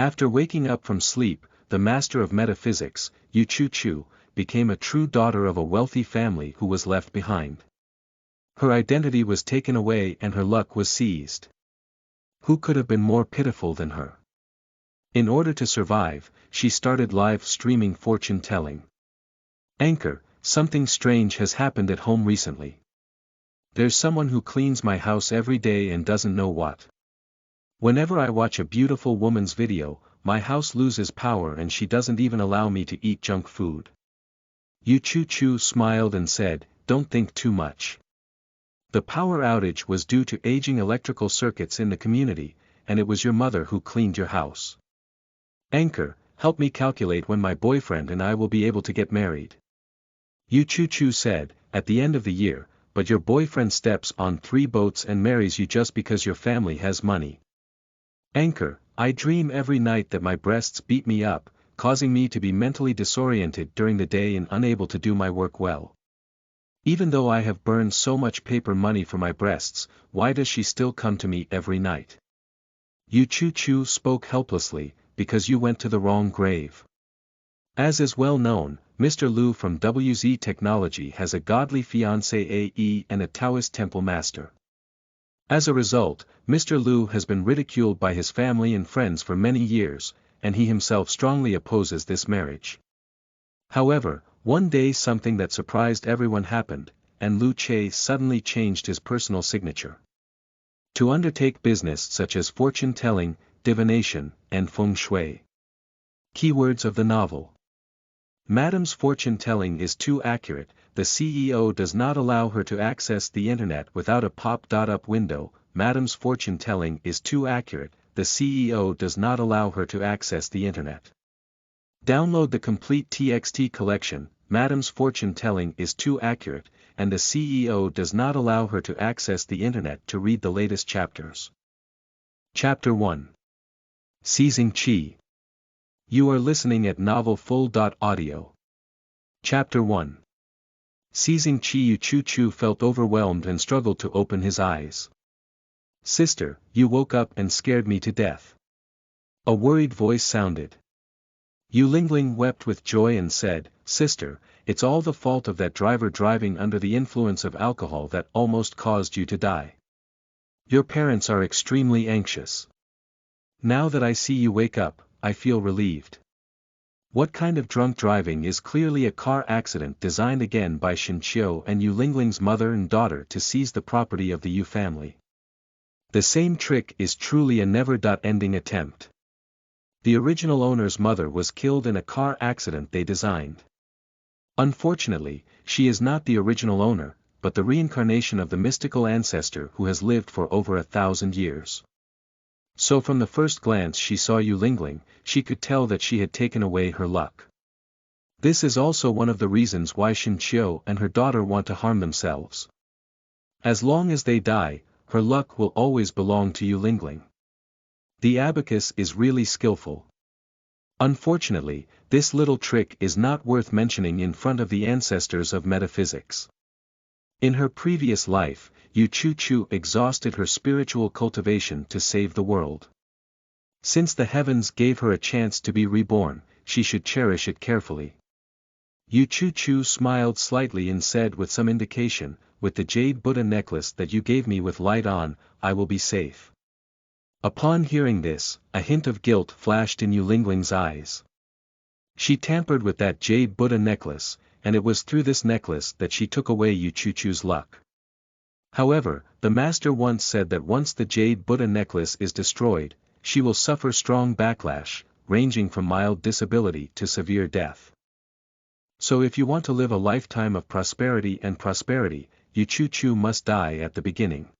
After waking up from sleep, the master of metaphysics, Chuchu, became a true daughter of a wealthy family who was left behind. Her identity was taken away and her luck was seized. Who could have been more pitiful than her? In order to survive, she started live streaming fortune-telling. Anchor, something strange has happened at home recently. There's someone who cleans my house every day and doesn't know what. Whenever I watch a beautiful woman's video, my house loses power and she doesn't even allow me to eat junk food. Chuchu smiled and said, "Don't think too much. The power outage was due to aging electrical circuits in the community, and it was your mother who cleaned your house. Anchor, help me calculate when my boyfriend and I will be able to get married." Chuchu said, "At the end of the year, but your boyfriend steps on 3 boats and marries you just because your family has money." Anchor, I dream every night that my breasts beat me up, causing me to be mentally disoriented during the day and unable to do my work well. Even though I have burned so much paper money for my breasts, why does she still come to me every night? Chuchu spoke helplessly, "Because you went to the wrong grave." As is well known, Mr. Liu from WZ Technology has a godly fiancé AE and a Taoist temple master. As a result, Mr. Liu has been ridiculed by his family and friends for many years, and he himself strongly opposes this marriage. However, one day something that surprised everyone happened, and Liu Che suddenly changed his personal signature to undertake business such as fortune-telling, divination, and feng shui. Keywords of the novel. Madam's fortune-telling is too accurate. The CEO does not allow her to access the internet without a pop-up window. Madam's fortune-telling is too accurate. The CEO does not allow her to access the internet. Download the complete TXT collection. Madam's fortune-telling is too accurate, and the CEO does not allow her to access the internet to read the latest chapters. Chapter 1. Seizing Qi. You are listening at novelfull.audio. Chapter 1. Seizing Qi. Chuchu felt overwhelmed and struggled to open his eyes. "Sister, you woke up and scared me to death." A worried voice sounded. Lingling wept with joy and said, "Sister, it's all the fault of that driver driving under the influence of alcohol that almost caused you to die. Your parents are extremely anxious. Now that I see you wake up, I feel relieved." What kind of drunk driving is clearly a car accident designed again by Shinchio and Lingling's mother and daughter to seize the property of the Yu family. The same trick is truly a never-ending attempt. The original owner's mother was killed in a car accident they designed. Unfortunately, she is not the original owner, but the reincarnation of the mystical ancestor who has lived for over 1,000 years. So from the first glance she saw Lingling, she could tell that she had taken away her luck. This is also one of the reasons why Shinchio and her daughter want to harm themselves. As long as they die, her luck will always belong to Lingling. The abacus is really skillful. Unfortunately, this little trick is not worth mentioning in front of the ancestors of metaphysics. In her previous life, Chuchu exhausted her spiritual cultivation to save the world. Since the heavens gave her a chance to be reborn, she should cherish it carefully. Chuchu smiled slightly and said with some indication, "With the jade Buddha necklace that you gave me with light on, I will be safe." Upon hearing this, a hint of guilt flashed in Lingling's eyes. She tampered with that jade Buddha necklace, and it was through this necklace that she took away Chuchu's luck. However, the master once said that once the jade Buddha necklace is destroyed, she will suffer strong backlash, ranging from mild disability to severe death. So if you want to live a lifetime of prosperity, Chuchu must die at the beginning.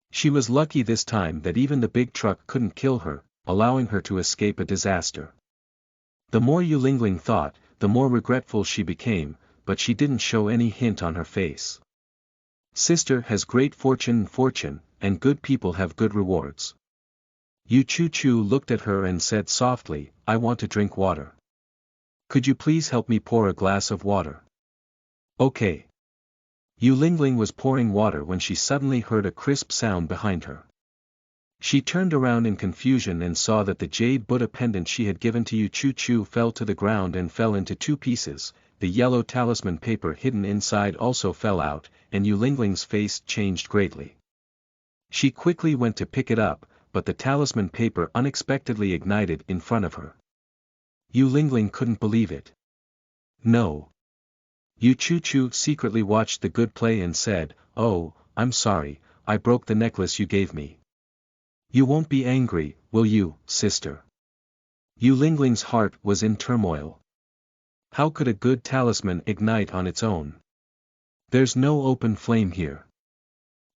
She was lucky this time that even the big truck couldn't kill her, allowing her to escape a disaster. The more Lingling thought, the more regretful she became, but she didn't show any hint on her face. Sister has great fortune, and good people have good rewards. Chuchu looked at her and said softly, "I want to drink water. Could you please help me pour a glass of water?" "Okay." Lingling was pouring water when she suddenly heard a crisp sound behind her. She turned around in confusion and saw that the jade Buddha pendant she had given to Chuchu fell to the ground and fell into two pieces. The yellow talisman paper hidden inside also fell out, and Yulingling's face changed greatly. She quickly went to pick it up, but the talisman paper unexpectedly ignited in front of her. Yulingling couldn't believe it. No. Chuchu secretly watched the good play and said, "Oh, I'm sorry, I broke the necklace you gave me. You won't be angry, will you, sister?" Yulingling's heart was in turmoil. How could a good talisman ignite on its own? There's no open flame here.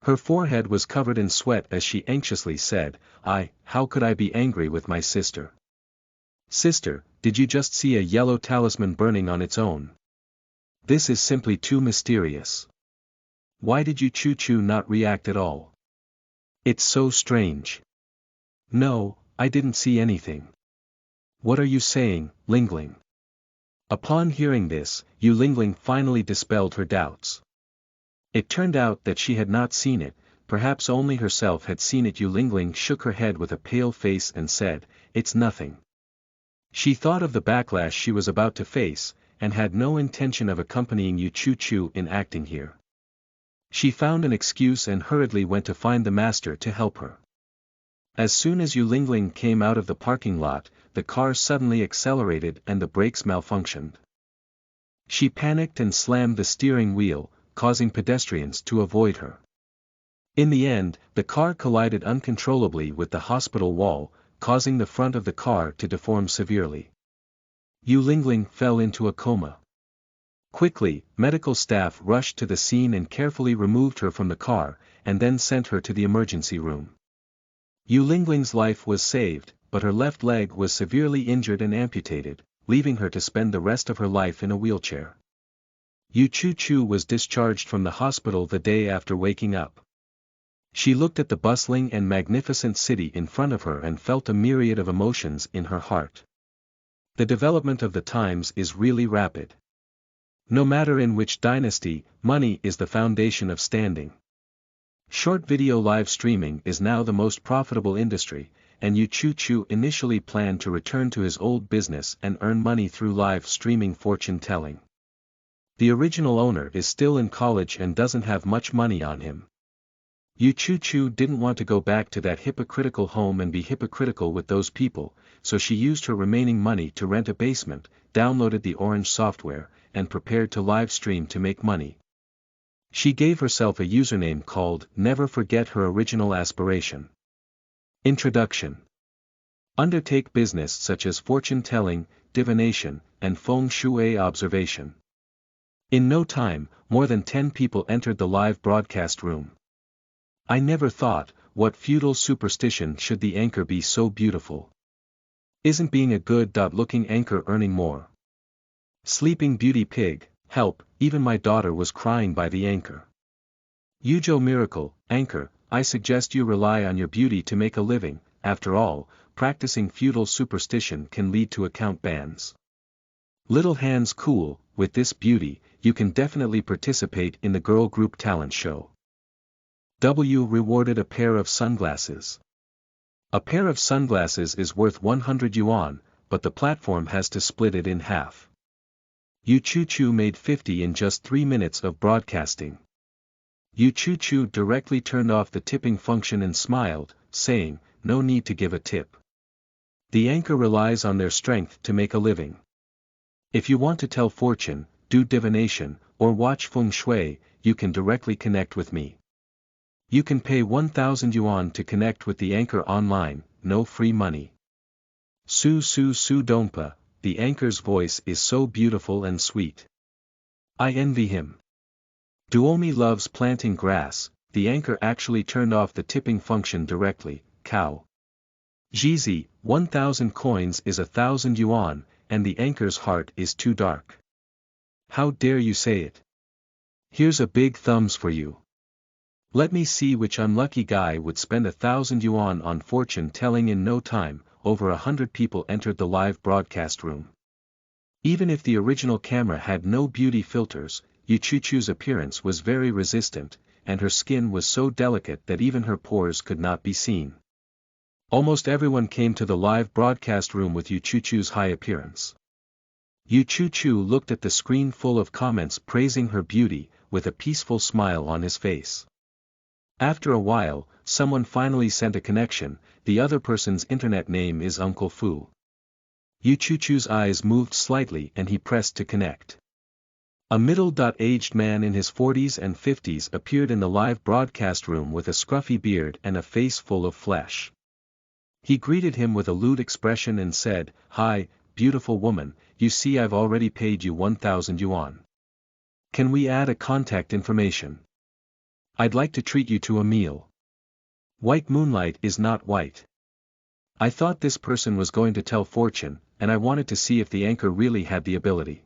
Her forehead was covered in sweat as she anxiously said, how could I be angry with my sister? Sister, did you just see a yellow talisman burning on its own? This is simply too mysterious. Why did Chuchu not react at all? It's so strange. No, I didn't see anything. What are you saying, Lingling? Upon hearing this, Yulingling finally dispelled her doubts. It turned out that she had not seen it, perhaps only herself had seen it. Yulingling shook her head with a pale face and said, "It's nothing." She thought of the backlash she was about to face, and had no intention of accompanying Chuchu in acting here. She found an excuse and hurriedly went to find the master to help her. As soon as Yulingling came out of the parking lot, the car suddenly accelerated and the brakes malfunctioned. She panicked and slammed the steering wheel, causing pedestrians to avoid her. In the end, the car collided uncontrollably with the hospital wall, causing the front of the car to deform severely. Yulingling fell into a coma. Quickly, medical staff rushed to the scene and carefully removed her from the car, and then sent her to the emergency room. Yulingling's life was saved, but her left leg was severely injured and amputated, leaving her to spend the rest of her life in a wheelchair. Chuchu was discharged from the hospital the day after waking up. She looked at the bustling and magnificent city in front of her and felt a myriad of emotions in her heart. The development of the times is really rapid. No matter in which dynasty, money is the foundation of standing. Short video live streaming is now the most profitable industry, and Chuchu initially planned to return to his old business and earn money through live streaming fortune telling. The original owner is still in college and doesn't have much money on him. Chuchu didn't want to go back to that hypocritical home and be hypocritical with those people, so she used her remaining money to rent a basement, downloaded the Orange software, and prepared to live stream to make money. She gave herself a username called "Never Forget Her Original Aspiration." Introduction. Undertake business such as fortune telling, divination, and feng shui observation. In no time, more than 10 people entered the live broadcast room. I never thought, what feudal superstition should the anchor be so beautiful? Isn't being a good-looking anchor earning more? Sleeping Beauty Pig, help, even my daughter was crying by the anchor. Yujo Miracle, anchor, I suggest you rely on your beauty to make a living. After all, practicing feudal superstition can lead to account bans. Little Hands Cool, with this beauty, you can definitely participate in the girl group talent show. W rewarded a pair of sunglasses. A pair of sunglasses is worth 100 yuan, but the platform has to split it in half. Chuchu made 50 in just 3 minutes of broadcasting. Chuchu directly turned off the tipping function and smiled, saying, "No need to give a tip. The anchor relies on their strength to make a living. If you want to tell fortune, do divination, or watch feng shui, you can directly connect with me. You can pay 1,000 yuan to connect with the anchor online, no free money." Su Donpa, the anchor's voice is so beautiful and sweet. I envy him. Duomi loves planting grass. The anchor actually turned off the tipping function directly. Cow. Jizi, 1,000 coins is 1,000 yuan, and the anchor's heart is too dark. How dare you say it? Here's a big thumbs for you. Let me see which unlucky guy would spend 1,000 yuan on fortune telling in no time. Over 100 people entered the live broadcast room. Even if the original camera had no beauty filters, Chuchu's appearance was very resistant, and her skin was so delicate that even her pores could not be seen. Almost everyone came to the live broadcast room with Chuchu's high appearance. Chuchu looked at the screen full of comments praising her beauty, with a peaceful smile on his face. After a while, someone finally sent a connection. The other person's internet name is Uncle Fu. Chuchu's eyes moved slightly and he pressed to connect. A middle-aged man in his 40s and 50s appeared in the live broadcast room with a scruffy beard and a face full of flesh. He greeted him with a lewd expression and said, "Hi, beautiful woman, you see I've already paid you 1,000 yuan. Can we add a contact information? I'd like to treat you to a meal." White moonlight is not white. I thought this person was going to tell fortune, and I wanted to see if the anchor really had the ability.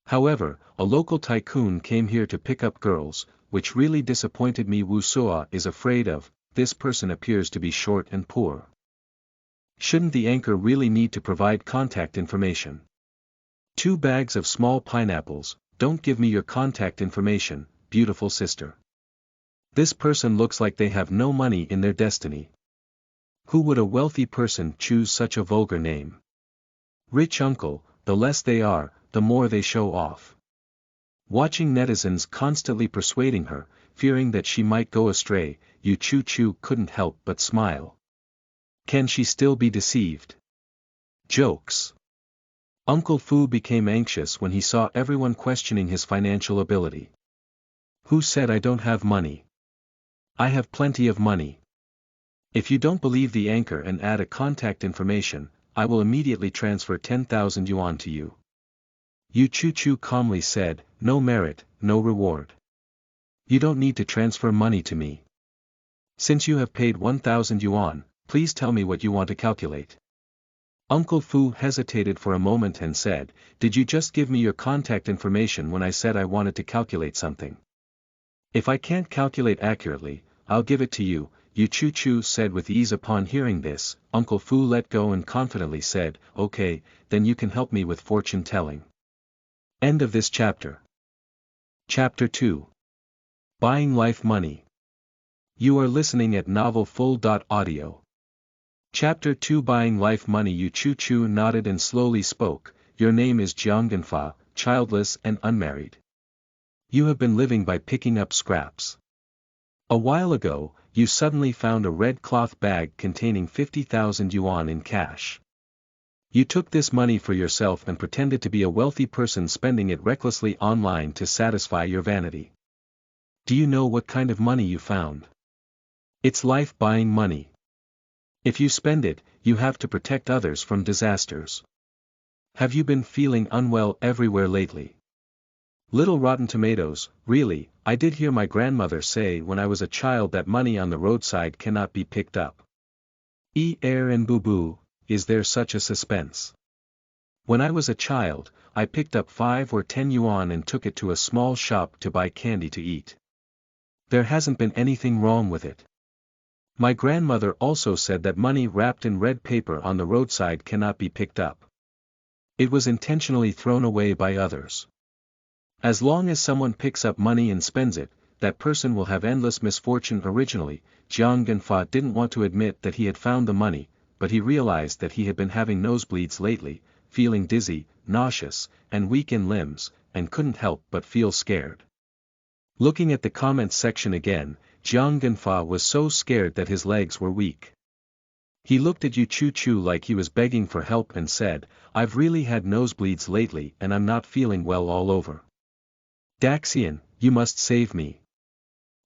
However, a local tycoon came here to pick up girls, which really disappointed me. Wu Suo is afraid of. This person appears to be short and poor. Shouldn't the anchor really need to provide contact information? 2 bags of small pineapples. Don't give me your contact information, beautiful sister. This person looks like they have no money in their destiny. Who would a wealthy person choose such a vulgar name? Rich uncle, the less they are, the more they show off. Watching netizens constantly persuading her, fearing that she might go astray, Chuchu couldn't help but smile. Can she still be deceived? Jokes. Uncle Fu became anxious when he saw everyone questioning his financial ability. Who said I don't have money? I have plenty of money. If you don't believe the anchor and add a contact information, I will immediately transfer 10,000 yuan to you. Chuchu calmly said, "No merit, no reward. You don't need to transfer money to me. Since you have paid 1,000 yuan, please tell me what you want to calculate." Uncle Fu hesitated for a moment and said, "Did you just give me your contact information when I said I wanted to calculate something? If I can't calculate accurately, I'll give it to you," Chuchu said with ease. Upon hearing this, Uncle Fu let go and confidently said, "Okay, then you can help me with fortune telling." End of this chapter. Chapter 2. Buying Life Money. You are listening at novelfull.audio. Chapter 2. Buying Life Money. Chuchu nodded and slowly spoke, "Your name is Jiang Genfa, childless and unmarried. You have been living by picking up scraps. A while ago, you suddenly found a red cloth bag containing 50,000 yuan in cash. You took this money for yourself and pretended to be a wealthy person, spending it recklessly online to satisfy your vanity. Do you know what kind of money you found? It's life-buying money. If you spend it, you have to protect others from disasters. Have you been feeling unwell everywhere lately? Little rotten tomatoes, really, I did hear my grandmother say when I was a child that money on the roadside cannot be picked up. And boo-boo, is there such a suspense? When I was a child, I picked up 5 or 10 yuan and took it to a small shop to buy candy to eat. There hasn't been anything wrong with it. My grandmother also said that money wrapped in red paper on the roadside cannot be picked up. It was intentionally thrown away by others. As long as someone picks up money and spends it, that person will have endless misfortune. Originally, Jiang Genfa didn't want to admit that he had found the money, but he realized that he had been having nosebleeds lately, feeling dizzy, nauseous, and weak in limbs, and couldn't help but feel scared. Looking at the comments section again, Jiang Genfa was so scared that his legs were weak. He looked at Chuchu like he was begging for help and said, "I've really had nosebleeds lately and I'm not feeling well all over. Daxian, you must save me.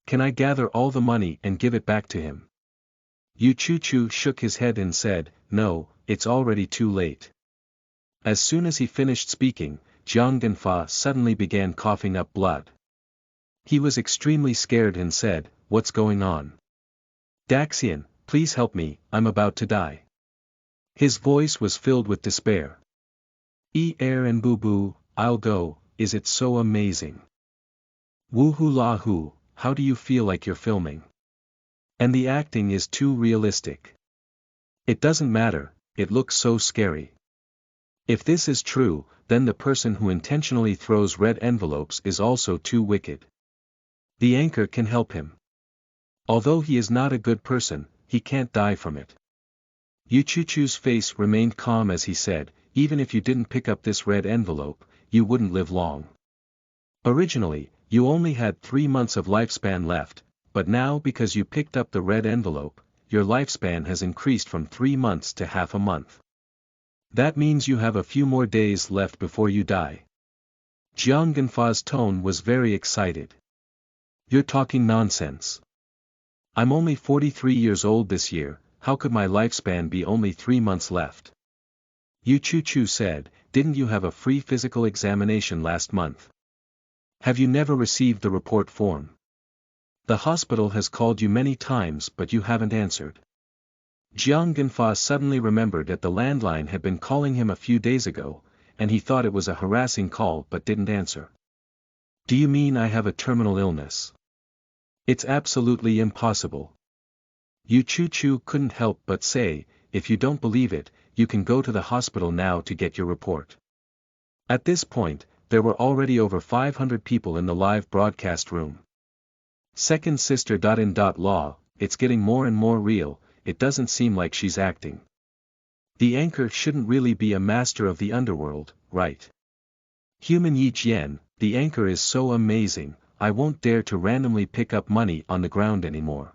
Can I gather all the money and give it back to him?" Chuchu shook his head and said, "No, it's already too late." As soon as he finished speaking, Jiang Genfa suddenly began coughing up blood. He was extremely scared and said, "What's going on? Daxian, please help me, I'm about to die." His voice was filled with despair. And boo-boo, I'll go, is it so amazing? Woohoo-la-hoo, how do you feel like you're filming? And the acting is too realistic. It doesn't matter, it looks so scary. If this is true, then the person who intentionally throws red envelopes is also too wicked. The anchor can help him. Although he is not a good person, he can't die from it. Chuchu's face remained calm as he said, even if you didn't pick up this red envelope, you wouldn't live long. Originally, you only had 3 months of lifespan left, but now because you picked up the red envelope, your lifespan has increased from 3 months to half a month. That means you have a few more days left before you die. Jiang Genfa's tone was very excited. You're talking nonsense. I'm only 43 years old this year, how could my lifespan be only 3 months left? Chuchu said, didn't you have a free physical examination last month? Have you never received the report form? The hospital has called you many times but you haven't answered. Jiang Genfa suddenly remembered that the landline had been calling him a few days ago, and he thought it was a harassing call but didn't answer. Do you mean I have a terminal illness? It's absolutely impossible. Chuchu couldn't help but say, if you don't believe it, you can go to the hospital now to get your report. At this point, there were already over 500 people in the live broadcast room. Second sister. Law, it's getting more and more real, it doesn't seem like she's acting. The anchor shouldn't really be a master of the underworld, right? Human Yi Jian, the anchor is so amazing, I won't dare to randomly pick up money on the ground anymore.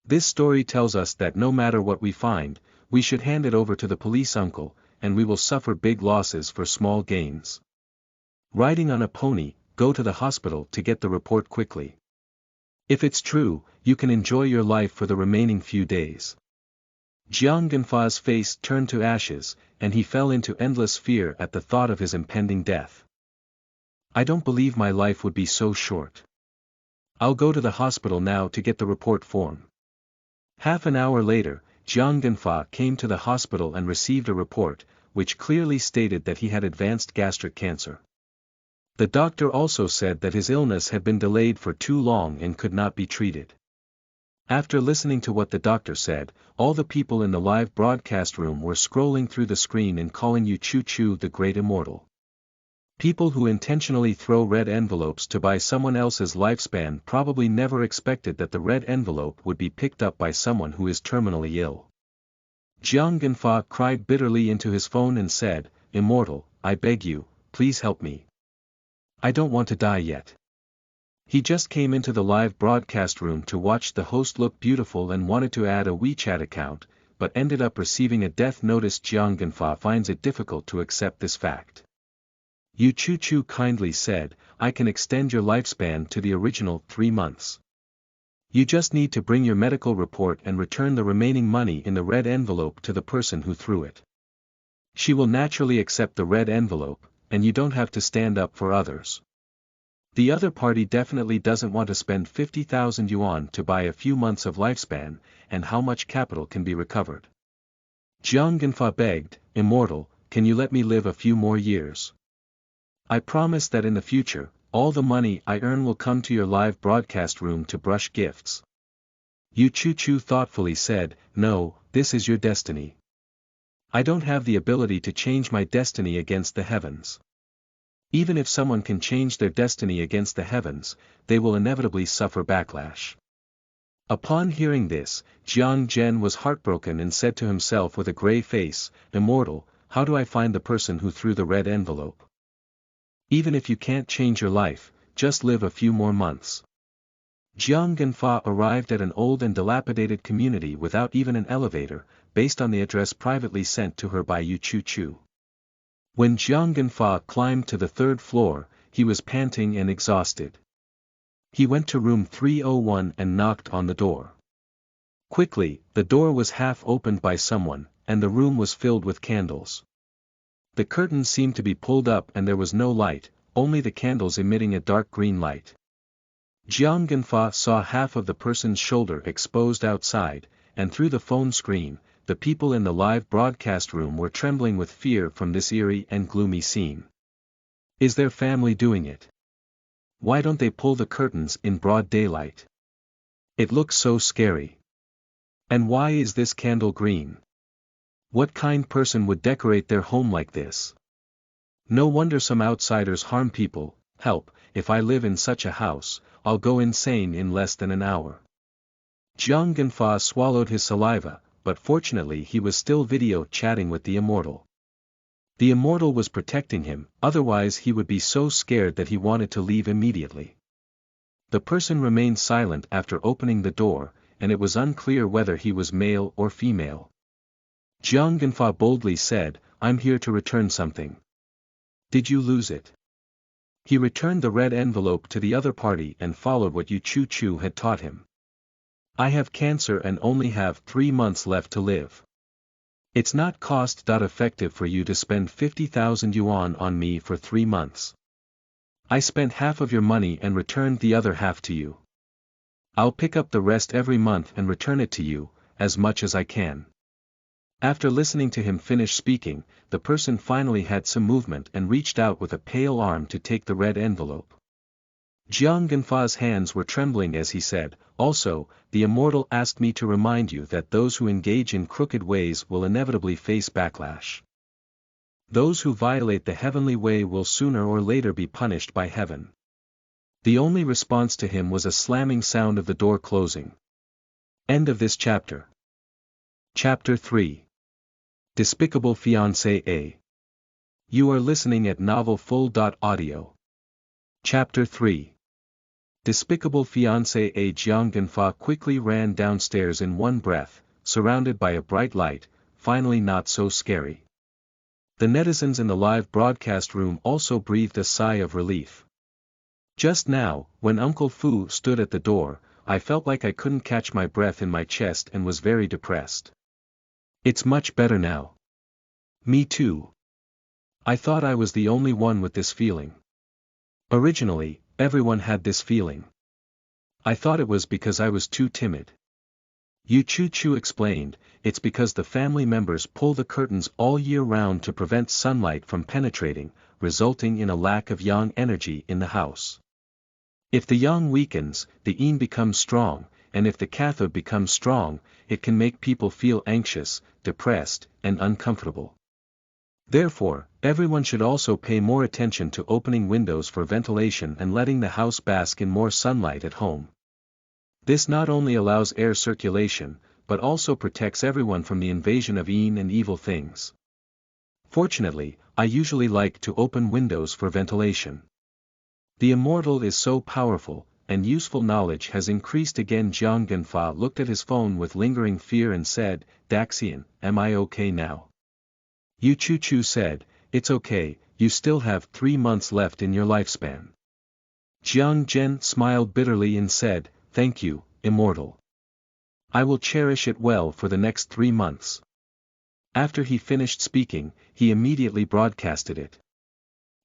This story tells us that no matter what we find, we should hand it over to the police uncle, and we will suffer big losses for small gains. Riding on a pony, go to the hospital to get the report quickly. If it's true, you can enjoy your life for the remaining few days. Jiang Genfa's face turned to ashes, and he fell into endless fear at the thought of his impending death. I don't believe my life would be so short. I'll go to the hospital now to get the report form. Half an hour later, Jiang Genfa came to the hospital and received a report, which clearly stated that he had advanced gastric cancer. The doctor also said that his illness had been delayed for too long and could not be treated. After listening to what the doctor said, all the people in the live broadcast room were scrolling through the screen and calling Chuchu the Great Immortal. People who intentionally throw red envelopes to buy someone else's lifespan probably never expected that the red envelope would be picked up by someone who is terminally ill. Jiang Genfa cried bitterly into his phone and said, Immortal, I beg you, please help me. I don't want to die yet. He just came into the live broadcast room to watch the host look beautiful and wanted to add a WeChat account, but ended up receiving a death notice. Jiang Genfa finds it difficult to accept this fact. Chuchu kindly said, I can extend your lifespan to the original 3 months. You just need to bring your medical report and return the remaining money in the red envelope to the person who threw it. She will naturally accept the red envelope, and you don't have to stand up for others. The other party definitely doesn't want to spend 50,000 yuan to buy a few months of lifespan, and how much capital can be recovered. Jiang Genfa begged, Immortal, can you let me live a few more years? I promise that in the future, all the money I earn will come to your live broadcast room to brush gifts. Chuchu thoughtfully said, No, this is your destiny. I don't have the ability to change my destiny against the heavens. Even if someone can change their destiny against the heavens, they will inevitably suffer backlash. Upon hearing this, Jiang Zhen was heartbroken and said to himself with a grey face, Immortal, how do I find the person who threw the red envelope? Even if you can't change your life, just live a few more months. Jiang Genfa arrived at an old and dilapidated community without even an elevator, based on the address privately sent to her by Chuchu. When Jiang Genfa climbed to the 3rd floor, he was panting and exhausted. He went to room 301 and knocked on the door. Quickly, the door was half opened by someone, and the room was filled with candles. The curtains seemed to be pulled up and there was no light, only the candles emitting a dark green light. Jiang Genfa saw half of the person's shoulder exposed outside, and through the phone screen, the people in the live broadcast room were trembling with fear from this eerie and gloomy scene. Is their family doing it? Why don't they pull the curtains in broad daylight? It looks so scary. And why is this candle green? What kind person would decorate their home like this? No wonder some outsiders harm people. Help, if I live in such a house, I'll go insane in less than an hour. Jiang Genfa swallowed his saliva, but fortunately he was still video chatting with the immortal. The immortal was protecting him, otherwise he would be so scared that he wanted to leave immediately. The person remained silent after opening the door, and it was unclear whether he was male or female. Jiang Genfa boldly said, "I'm here to return something." "Did you lose it?" He returned the red envelope to the other party and followed what Chuchu had taught him. "I have cancer and only have 3 months left to live. It's not cost-effective for you to spend 50,000 yuan on me for 3 months. I spent half of your money and returned the other half to you. I'll pick up the rest every month and return it to you, as much as I can." After listening to him finish speaking, the person finally had some movement and reached out with a pale arm to take the red envelope. Jiang Genfa's hands were trembling as he said, "Also, the immortal asked me to remind you that those who engage in crooked ways will inevitably face backlash. Those who violate the heavenly way will sooner or later be punished by heaven." The only response to him was a slamming sound of the door closing. End of this chapter. Chapter 3. Despicable Fiancé A. You are listening at novelfull.audio. Chapter 3. Despicable Fiancé A. Jiang Genfa quickly ran downstairs in one breath, surrounded by a bright light, finally not so scary. The netizens in the live broadcast room also breathed a sigh of relief. Just now, when Uncle Fu stood at the door, I felt like I couldn't catch my breath in my chest and was very depressed. It's much better now. Me too. I thought I was the only one with this feeling. Originally, everyone had this feeling. I thought it was because I was too timid. Chuchu explained, "It's because the family members pull the curtains all year round to prevent sunlight from penetrating, resulting in a lack of yang energy in the house. If the yang weakens, the yin becomes strong, and if the cathode becomes strong, it can make people feel anxious, depressed, and uncomfortable. Therefore, everyone should also pay more attention to opening windows for ventilation and letting the house bask in more sunlight at home. This not only allows air circulation, but also protects everyone from the invasion of yin and evil things. Fortunately, I usually like to open windows for ventilation. The immortal is so powerful, and useful knowledge has increased again." Jiang Genfa looked at his phone with lingering fear and said, "Daxian, am I okay now?" Chuchu said, "It's okay, you still have 3 months left in your lifespan." Jiang Zhen smiled bitterly and said, "Thank you, immortal. I will cherish it well for the next 3 months." After he finished speaking, he immediately broadcasted it.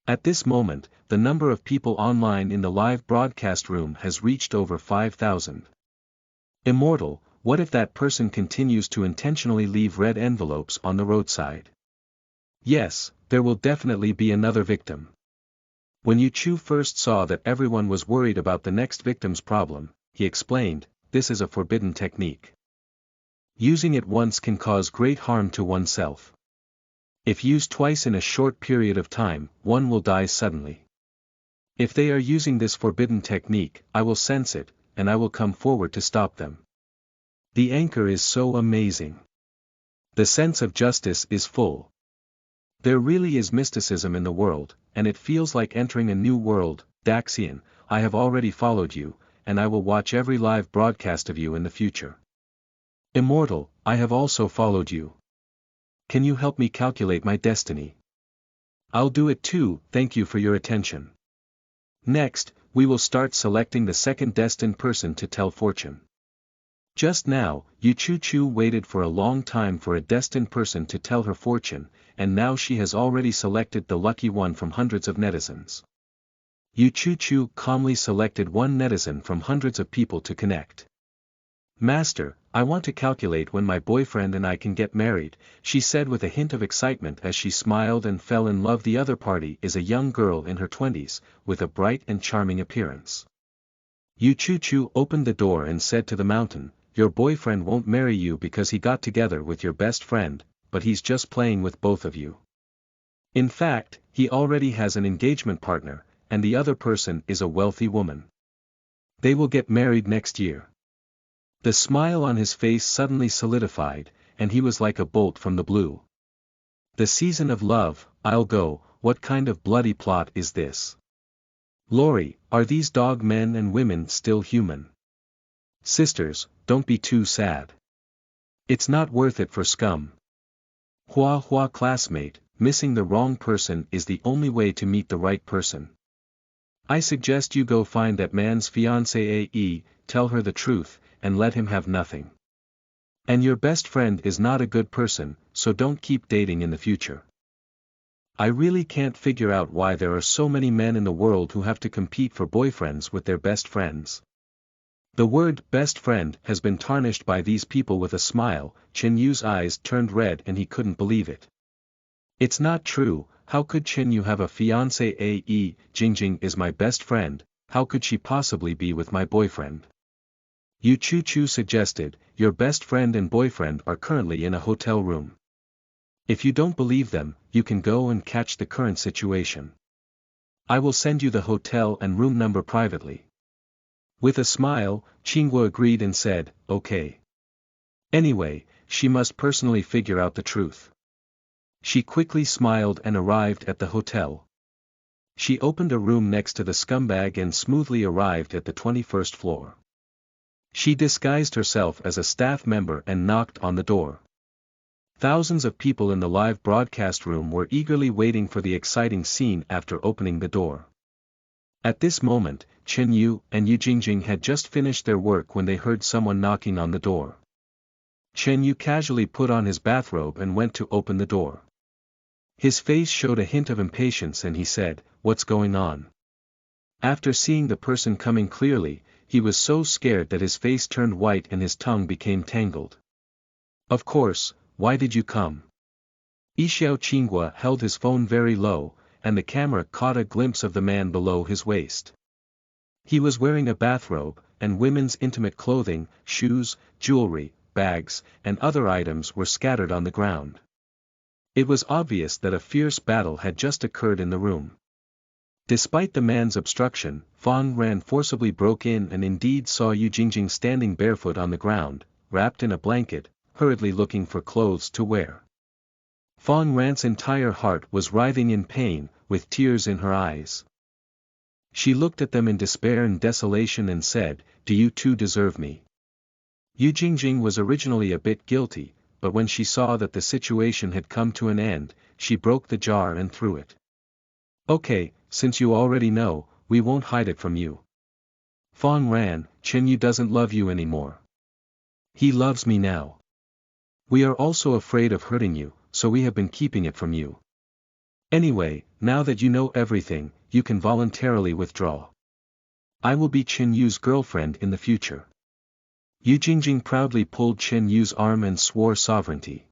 At this moment, the number of people online in the live broadcast room has reached over 5,000. "Immortal, what if that person continues to intentionally leave red envelopes on the roadside?" "Yes, there will definitely be another victim." When Chuchu first saw that everyone was worried about the next victim's problem, he explained, "This is a forbidden technique. Using it once can cause great harm to oneself. If used twice in a short period of time, one will die suddenly. If they are using this forbidden technique, I will sense it, and I will come forward to stop them." The anchor is so amazing. The sense of justice is full. There really is mysticism in the world, and it feels like entering a new world. Daxian, I have already followed you, and I will watch every live broadcast of you in the future. Immortal, I have also followed you. Can you help me calculate my destiny? I'll do it too, thank you for your attention. Next, we will start selecting the second destined person to tell fortune. Just now, Chuchu waited for a long time for a destined person to tell her fortune, and now she has already selected the lucky one from hundreds of netizens. Chuchu calmly selected one netizen from hundreds of people to connect. "Master, I want to calculate when my boyfriend and I can get married," she said with a hint of excitement as she smiled and fell in love. The other party is a young girl in her 20s, with a bright and charming appearance. Chuchu opened the door and said to the mountain, "Your boyfriend won't marry you because he got together with your best friend, but he's just playing with both of you. In fact, he already has an engagement partner, and the other person is a wealthy woman. They will get married next year." The smile on his face suddenly solidified, and he was like a bolt from the blue. The season of love, I'll go, what kind of bloody plot is this? Lori, are these dog men and women still human? Sisters, don't be too sad. It's not worth it for scum. Hua hua classmate, missing the wrong person is the only way to meet the right person. I suggest you go find that man's fiancée, tell her the truth, and let him have nothing. And your best friend is not a good person, so don't keep dating in the future. I really can't figure out why there are so many men in the world who have to compete for boyfriends with their best friends. The word best friend has been tarnished by these people with a smile. Chen Yu's eyes turned red and he couldn't believe it. It's not true. How could Chen Yu have a fiancée? Jingjing is my best friend, how could she possibly be with my boyfriend? Yu Chuchu suggested, your best friend and boyfriend are currently in a hotel room. If you don't believe them, you can go and catch the current situation. I will send you the hotel and room number privately. With a smile, Qingguo agreed and said, okay. Anyway, she must personally figure out the truth. She quickly smiled and arrived at the hotel. She opened a room next to the scumbag and smoothly arrived at the 21st floor. She disguised herself as a staff member and knocked on the door. Thousands of people in the live broadcast room were eagerly waiting for the exciting scene after opening the door. At this moment, Chen Yu and Yu Jingjing had just finished their work when they heard someone knocking on the door. Chen Yu casually put on his bathrobe and went to open the door. His face showed a hint of impatience and he said, "What's going on?" After seeing the person coming clearly, he was so scared that his face turned white and his tongue became tangled. "Of course, why did you come?" Yixiao Qinghua held his phone very low, and the camera caught a glimpse of the man below his waist. He was wearing a bathrobe, and women's intimate clothing, shoes, jewelry, bags, and other items were scattered on the ground. It was obvious that a fierce battle had just occurred in the room. Despite the man's obstruction, Fang Ran forcibly broke in and indeed saw Yu Jingjing standing barefoot on the ground, wrapped in a blanket, hurriedly looking for clothes to wear. Fang Ran's entire heart was writhing in pain, with tears in her eyes. She looked at them in despair and desolation and said, "Do you too deserve me?" Yu Jingjing was originally a bit guilty, but when she saw that the situation had come to an end, she broke the jar and threw it. "Okay, since you already know, we won't hide it from you. Fang Ran, Chen Yu doesn't love you anymore. He loves me now. We are also afraid of hurting you, so we have been keeping it from you. Anyway, now that you know everything, you can voluntarily withdraw. I will be Chen Yu's girlfriend in the future." Yu Jingjing proudly pulled Chen Yu's arm and swore sovereignty.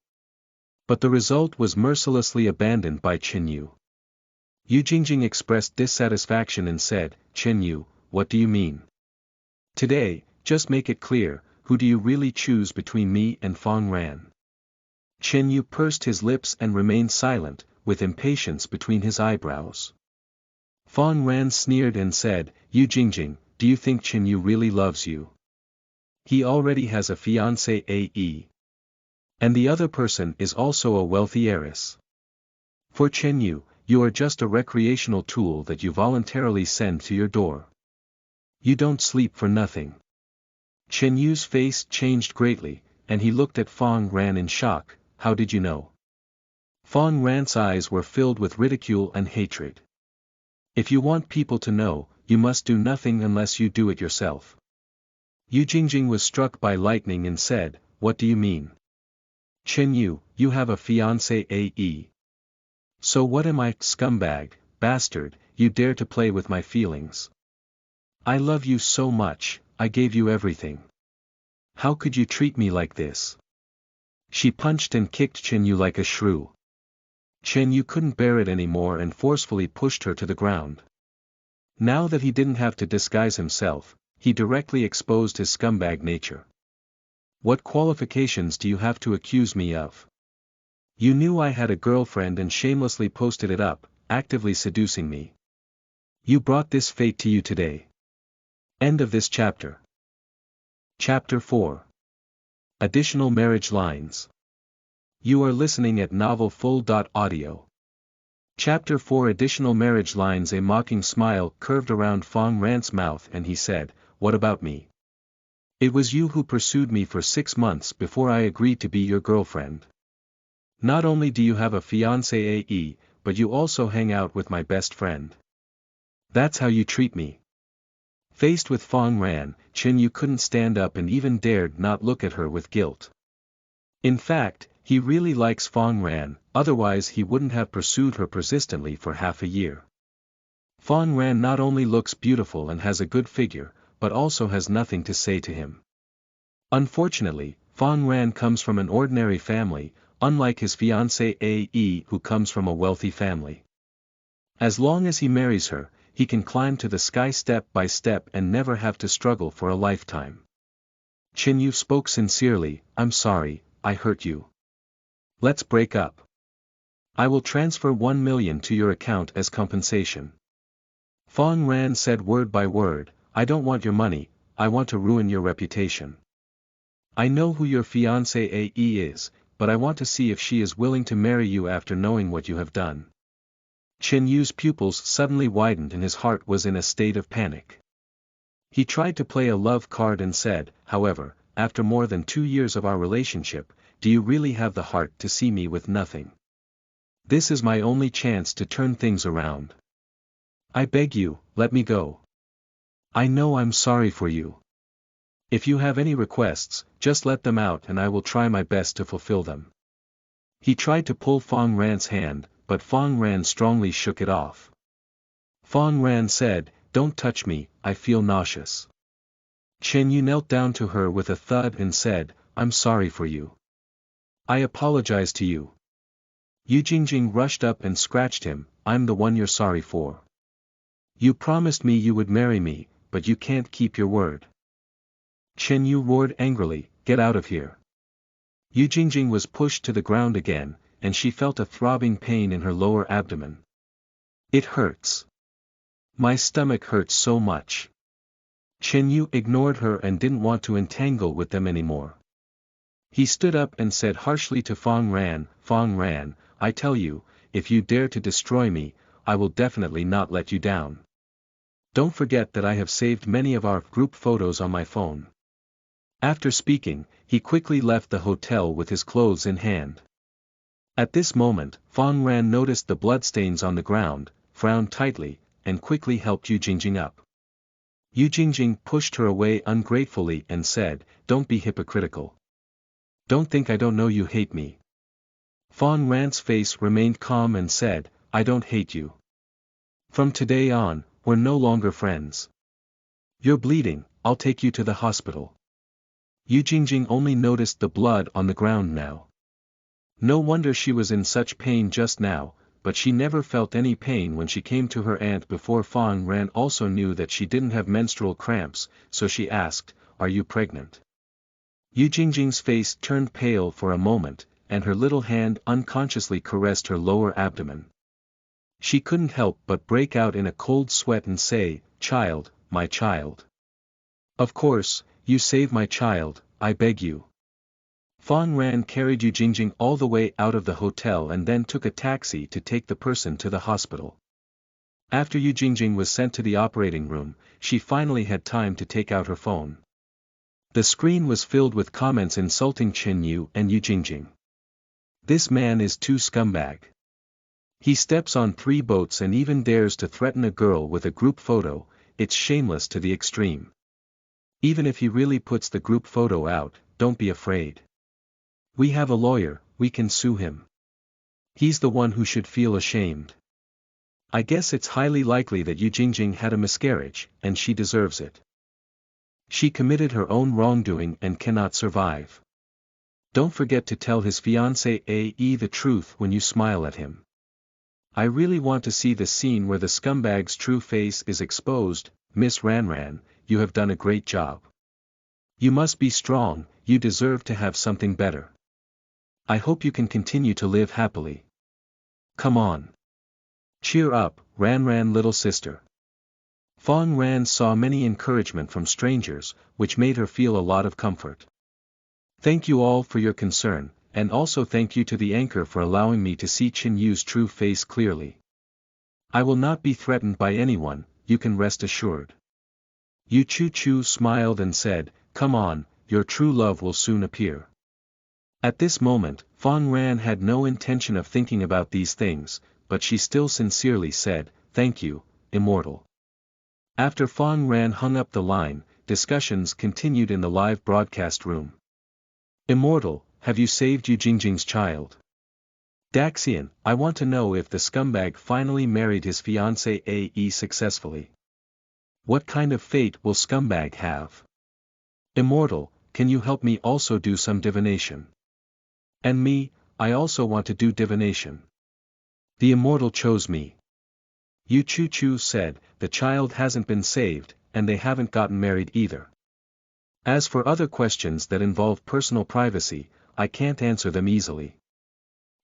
But the result was mercilessly abandoned by Chen Yu. Yu Jingjing expressed dissatisfaction and said, "Chen Yu, what do you mean? Today, just make it clear, who do you really choose between me and Fang Ran?" Chen Yu pursed his lips and remained silent, with impatience between his eyebrows. Fang Ran sneered and said, "Yu Jingjing, do you think Chen Yu really loves you? He already has a fiancée. And the other person is also a wealthy heiress. For Chen Yu, you are just a recreational tool that you voluntarily send to your door. You don't sleep for nothing." Chen Yu's face changed greatly, and he looked at Fang Ran in shock. "How did you know?" Fang Ran's eyes were filled with ridicule and hatred. "If you want people to know, you must do nothing unless you do it yourself." Yu Jingjing was struck by lightning and said, "What do you mean? Chen Yu, you have a fiancée. So what am I, scumbag, bastard, you dare to play with my feelings? I love you so much, I gave you everything. How could you treat me like this?" She punched and kicked Chen Yu like a shrew. Chen Yu couldn't bear it anymore and forcefully pushed her to the ground. Now that he didn't have to disguise himself, he directly exposed his scumbag nature. "What qualifications do you have to accuse me of? You knew I had a girlfriend and shamelessly posted it up, actively seducing me. You brought this fate to you today." End of this chapter. Chapter 4. Additional marriage lines. You are listening at Novel Full. Audio. Chapter 4 Additional marriage lines. A mocking smile curved around Fong Ran's mouth and he said, "What about me? It was you who pursued me for 6 months before I agreed to be your girlfriend. Not only do you have a fiancé, but you also hang out with my best friend. That's how you treat me." Faced with Fong Ran, Chin Yu couldn't stand up and even dared not look at her with guilt. In fact, he really likes Fong Ran, otherwise he wouldn't have pursued her persistently for half a year. Fong Ran not only looks beautiful and has a good figure, but also has nothing to say to him. Unfortunately, Fong Ran comes from an ordinary family, unlike his fiancée Ae who comes from a wealthy family. As long as he marries her, he can climb to the sky step by step and never have to struggle for a lifetime. Chin Yu spoke sincerely, "I'm sorry, I hurt you. Let's break up. I will transfer 1 million to your account as compensation." Fong Ran said word by word, "I don't want your money, I want to ruin your reputation. I know who your fiancée Ae is, but I want to see if she is willing to marry you after knowing what you have done." Chin Yu's pupils suddenly widened and his heart was in a state of panic. He tried to play a love card and said, "However, after more than 2 years of our relationship, do you really have the heart to see me with nothing? This is my only chance to turn things around. I beg you, let me go. I know I'm sorry for you. If you have any requests, just let them out and I will try my best to fulfill them." He tried to pull Fong Ran's hand, but Fong Ran strongly shook it off. Fong Ran said, "Don't touch me, I feel nauseous." Chin Yu knelt down to her with a thud and said, "I'm sorry for you. I apologize to you." Yu Jingjing rushed up and scratched him, "I'm the one you're sorry for. You promised me you would marry me, but you can't keep your word." Chin Yu roared angrily, "Get out of here." Yu Jingjing was pushed to the ground again, and she felt a throbbing pain in her lower abdomen. "It hurts. My stomach hurts so much." Chin Yu ignored her and didn't want to entangle with them anymore. He stood up and said harshly to Fong Ran, "Fong Ran, I tell you, if you dare to destroy me, I will definitely not let you down. Don't forget that I have saved many of our group photos on my phone." After speaking, he quickly left the hotel with his clothes in hand. At this moment, Fong Ran noticed the bloodstains on the ground, frowned tightly, and quickly helped Yu Jingjing up. Yu Jingjing pushed her away ungratefully and said, "Don't be hypocritical. Don't think I don't know you hate me." Fong Ran's face remained calm and said, "I don't hate you. From today on, we're no longer friends. You're bleeding, I'll take you to the hospital." Yu Jingjing only noticed the blood on the ground now. No wonder she was in such pain just now, but she never felt any pain when she came to her aunt before. Fong Ran also knew that she didn't have menstrual cramps, so she asked, "Are you pregnant?" Yu Jingjing's face turned pale for a moment, and her little hand unconsciously caressed her lower abdomen. She couldn't help but break out in a cold sweat and say, "Child, my child. Of course, you save my child, I beg you." Fong Ran carried Yu Jingjing all the way out of the hotel and then took a taxi to take the person to the hospital. After Yu Jingjing was sent to the operating room, she finally had time to take out her phone. The screen was filled with comments insulting Chin Yu and Yu Jingjing. "This man is too scumbag. He steps on 3 boats and even dares to threaten a girl with a group photo, it's shameless to the extreme. Even if he really puts the group photo out, don't be afraid. We have a lawyer, we can sue him. He's the one who should feel ashamed. I guess it's highly likely that Yu Jingjing had a miscarriage, and she deserves it. She committed her own wrongdoing and cannot survive. Don't forget to tell his fiancée Ae the truth when you smile at him. I really want to see the scene where the scumbag's true face is exposed. Miss Ranran, you have done a great job. You must be strong, you deserve to have something better. I hope you can continue to live happily. Come on. Cheer up, Ranran little sister." Fong Ran saw many encouragement from strangers, which made her feel a lot of comfort. "Thank you all for your concern, and also thank you to the anchor for allowing me to see Chin Yu's true face clearly. I will not be threatened by anyone, you can rest assured. Chuchu smiled and said, come on, your true love will soon appear. At this moment, Fang Ran had no intention of thinking about these things, but she still sincerely said, thank you, immortal. After Fang Ran hung up the line, discussions continued in the live broadcast room. Immortal, have you saved Yu Jingjing's child? Daxian, I want to know if the scumbag finally married his fiancée AE successfully. What kind of fate will scumbag have? Immortal, can you help me also do some divination? And me, I also want to do divination. The immortal chose me. Chuchu said, the child hasn't been saved, and they haven't gotten married either. As for other questions that involve personal privacy, I can't answer them easily.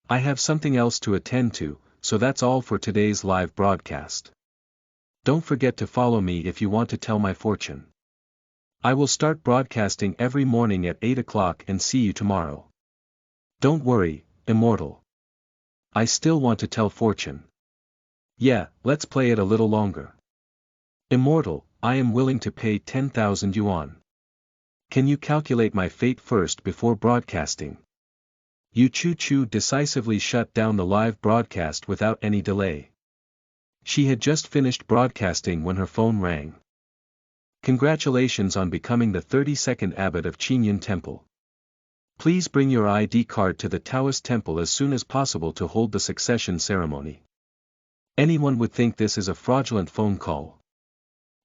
I have something else to attend to, so that's all for today's live broadcast. Don't forget to follow me if you want to tell my fortune. I will start broadcasting every morning at 8 o'clock and see you tomorrow. Don't worry, immortal. I still want to tell fortune. Yeah, let's play it a little longer. Immortal, I am willing to pay 10,000 yuan. Can you calculate my fate first before broadcasting? Chuchu decisively shut down the live broadcast without any delay. She had just finished broadcasting when her phone rang. Congratulations on becoming the 32nd abbot of Qingyun Temple. Please bring your ID card to the Taoist temple as soon as possible to hold the succession ceremony. Anyone would think this is a fraudulent phone call.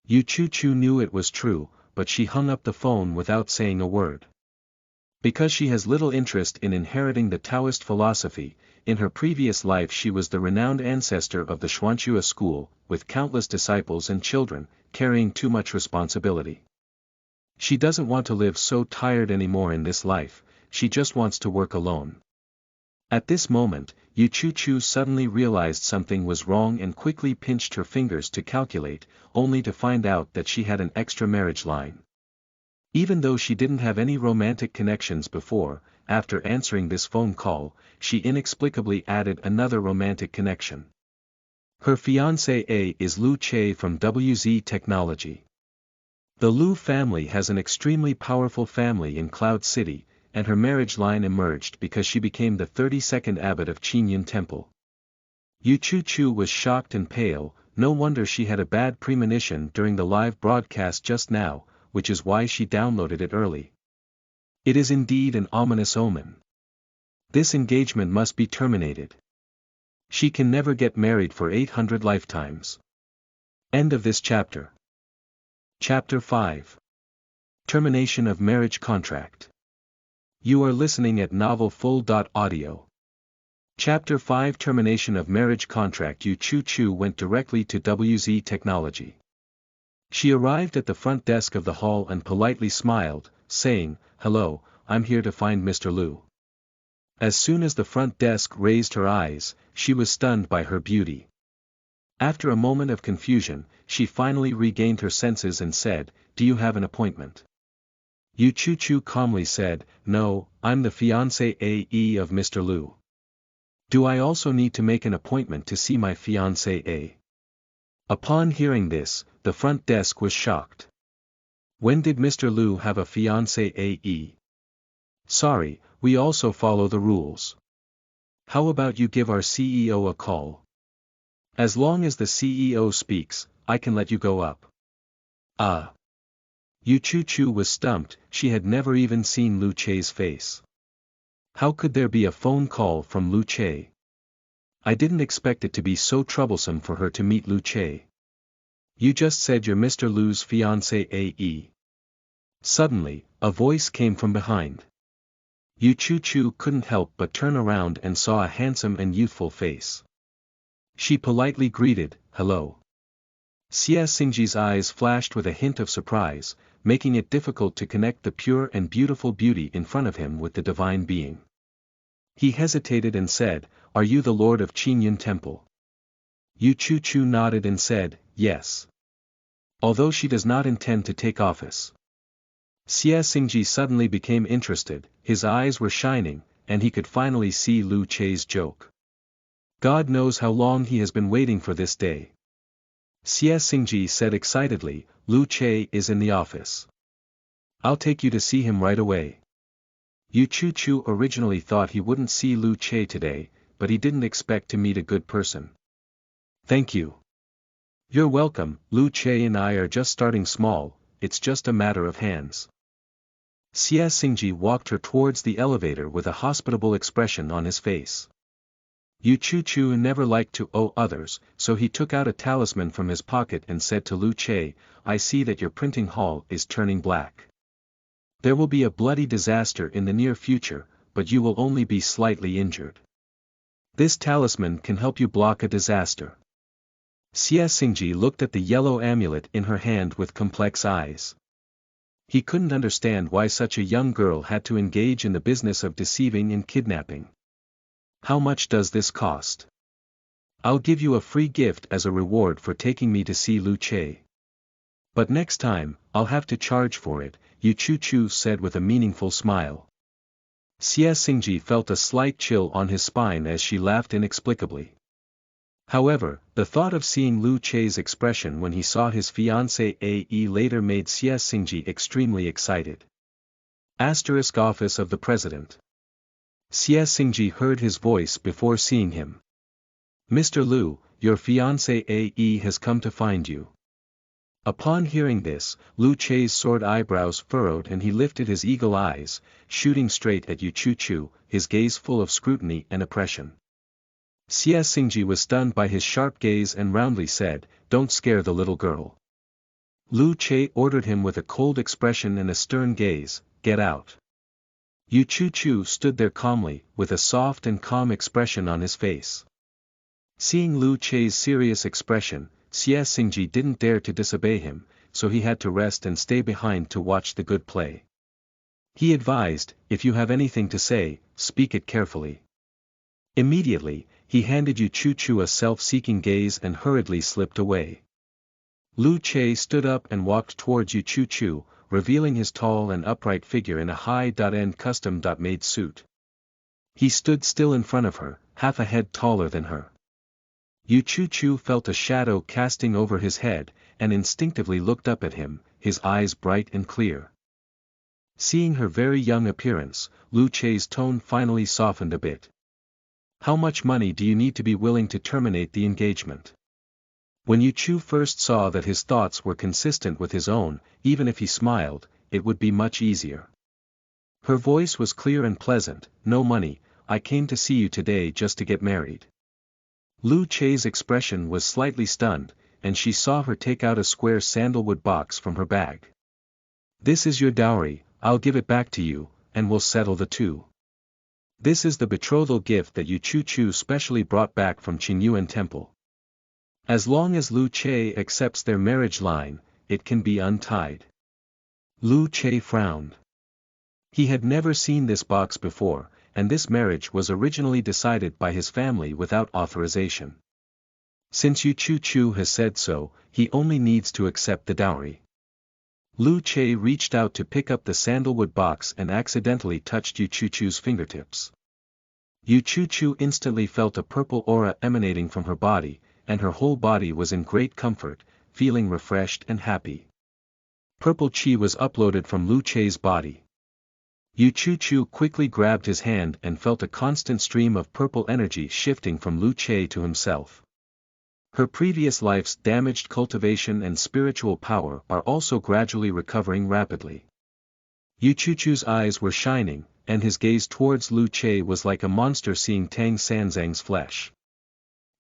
Chuchu knew it was true, but she hung up the phone without saying a word. Because she has little interest in inheriting the Taoist philosophy, in her previous life she was the renowned ancestor of the Xuanxue school, with countless disciples and children, carrying too much responsibility. She doesn't want to live so tired anymore in this life, she just wants to work alone. At this moment, Chuchu suddenly realized something was wrong and quickly pinched her fingers to calculate, only to find out that she had an extra marriage line. Even though she didn't have any romantic connections before, after answering this phone call, she inexplicably added another romantic connection. Her fiancé A is Lu Che from WZ Technology. The Lu family has an extremely powerful family in Cloud City, and her marriage line emerged because she became the 32nd abbot of Qingyun Temple. Chuchu was shocked and pale, no wonder she had a bad premonition during the live broadcast just now, which is why she downloaded it early. It is indeed an ominous omen. This engagement must be terminated. She can never get married for 800 lifetimes. End of this chapter. Chapter 5. Termination of Marriage Contract. You are listening at novelfull.audio. Chapter 5 Termination of Marriage Contract. Chuchu went directly to WZ Technology. She arrived at the front desk of the hall and politely smiled, saying, "Hello, I'm here to find Mr. Lu." As soon as the front desk raised her eyes, she was stunned by her beauty. After a moment of confusion, she finally regained her senses and said, "Do you have an appointment?" Chuchu calmly said, "No, I'm the fiancé AE of Mr. Lu." "Do I also need to make an appointment to see my fiancé A?" Upon hearing this, the front desk was shocked. When did Mr. Lu have a fiancé AE? Sorry, we also follow the rules. How about you give our CEO a call? As long as the CEO speaks, I can let you go up. Chuchu was stumped, she had never even seen Lu Che's face. How could there be a phone call from Lu Che? I didn't expect it to be so troublesome for her to meet Lu Che. You just said you're Mr. Lu's fiancé AE. Suddenly, a voice came from behind. Chuchu couldn't help but turn around and saw a handsome and youthful face. She politely greeted, "Hello." Xie Xingji's eyes flashed with a hint of surprise, making it difficult to connect the pure and beautiful beauty in front of him with the divine being. He hesitated and said, "Are you the Lord of Qingyun Temple?" Chuchu nodded and said, "Yes." Although she does not intend to take office. Xie Xingji suddenly became interested, his eyes were shining, and he could finally see Lu Che's joke. God knows how long he has been waiting for this day. Xie Xingji said excitedly, Lu Che is in the office. I'll take you to see him right away. Chuchu originally thought he wouldn't see Lu Che today, but he didn't expect to meet a good person. Thank you. You're welcome, Lu Che and I are just starting small, it's just a matter of hands. Xie Xingji walked her towards the elevator with a hospitable expression on his face. Chuchu never liked to owe others, so he took out a talisman from his pocket and said to Lu Che, I see that your printing hall is turning black. There will be a bloody disaster in the near future, but you will only be slightly injured. This talisman can help you block a disaster. Xie Xingji looked at the yellow amulet in her hand with complex eyes. He couldn't understand why such a young girl had to engage in the business of deceiving and kidnapping. How much does this cost? I'll give you a free gift as a reward for taking me to see Lu Che. But next time, I'll have to charge for it, Chuchu said with a meaningful smile. Xie Xingji felt a slight chill on his spine as she laughed inexplicably. However, the thought of seeing Lu Che's expression when he saw his fiancée later made Xie Xingji extremely excited. Office of the President. Xie Xingji heard his voice before seeing him. Mr. Lu, your fiancée has come to find you. Upon hearing this, Lu Che's sword eyebrows furrowed and he lifted his eagle eyes, shooting straight at Chuchu, his gaze full of scrutiny and oppression. Xie Xingji was stunned by his sharp gaze and roundly said, Don't scare the little girl. Lu Che ordered him with a cold expression and a stern gaze, Get out. Chuchu stood there calmly, with a soft and calm expression on his face. Seeing Lu Che's serious expression, Xie Xingji didn't dare to disobey him, so he had to rest and stay behind to watch the good play. He advised, If you have anything to say, speak it carefully. Immediately, he handed Chuchu a self-seeking gaze and hurriedly slipped away. Lu Che stood up and walked towards Chuchu, revealing his tall and upright figure in a high-end custom-made suit. He stood still in front of her, half a head taller than her. Chuchu felt a shadow casting over his head, and instinctively looked up at him, his eyes bright and clear. Seeing her very young appearance, Lu Che's tone finally softened a bit. How much money do you need to be willing to terminate the engagement? When Chuchu first saw that his thoughts were consistent with his own, even if he smiled, it would be much easier. Her voice was clear and pleasant, No money, I came to see you today just to get married. Lu Che's expression was slightly stunned, and she saw her take out a square sandalwood box from her bag. This is your dowry, I'll give it back to you, and we'll settle the two. This is the betrothal gift that Chuchu specially brought back from Qingyuan Temple. As long as Lu Che accepts their marriage line, it can be untied. Lu Che frowned. He had never seen this box before, and this marriage was originally decided by his family without authorization. Since Chuchu has said so, he only needs to accept the dowry. Lu Che reached out to pick up the sandalwood box and accidentally touched Chuchu's fingertips. Chuchu instantly felt a purple aura emanating from her body, and her whole body was in great comfort, feeling refreshed and happy. Purple chi was uploaded from Lu Che's body. Chuchu quickly grabbed his hand and felt a constant stream of purple energy shifting from Lu Che to himself. Her previous life's damaged cultivation and spiritual power are also gradually recovering rapidly. Chuchu's eyes were shining, and his gaze towards Lu Che was like a monster seeing Tang Sanzang's flesh.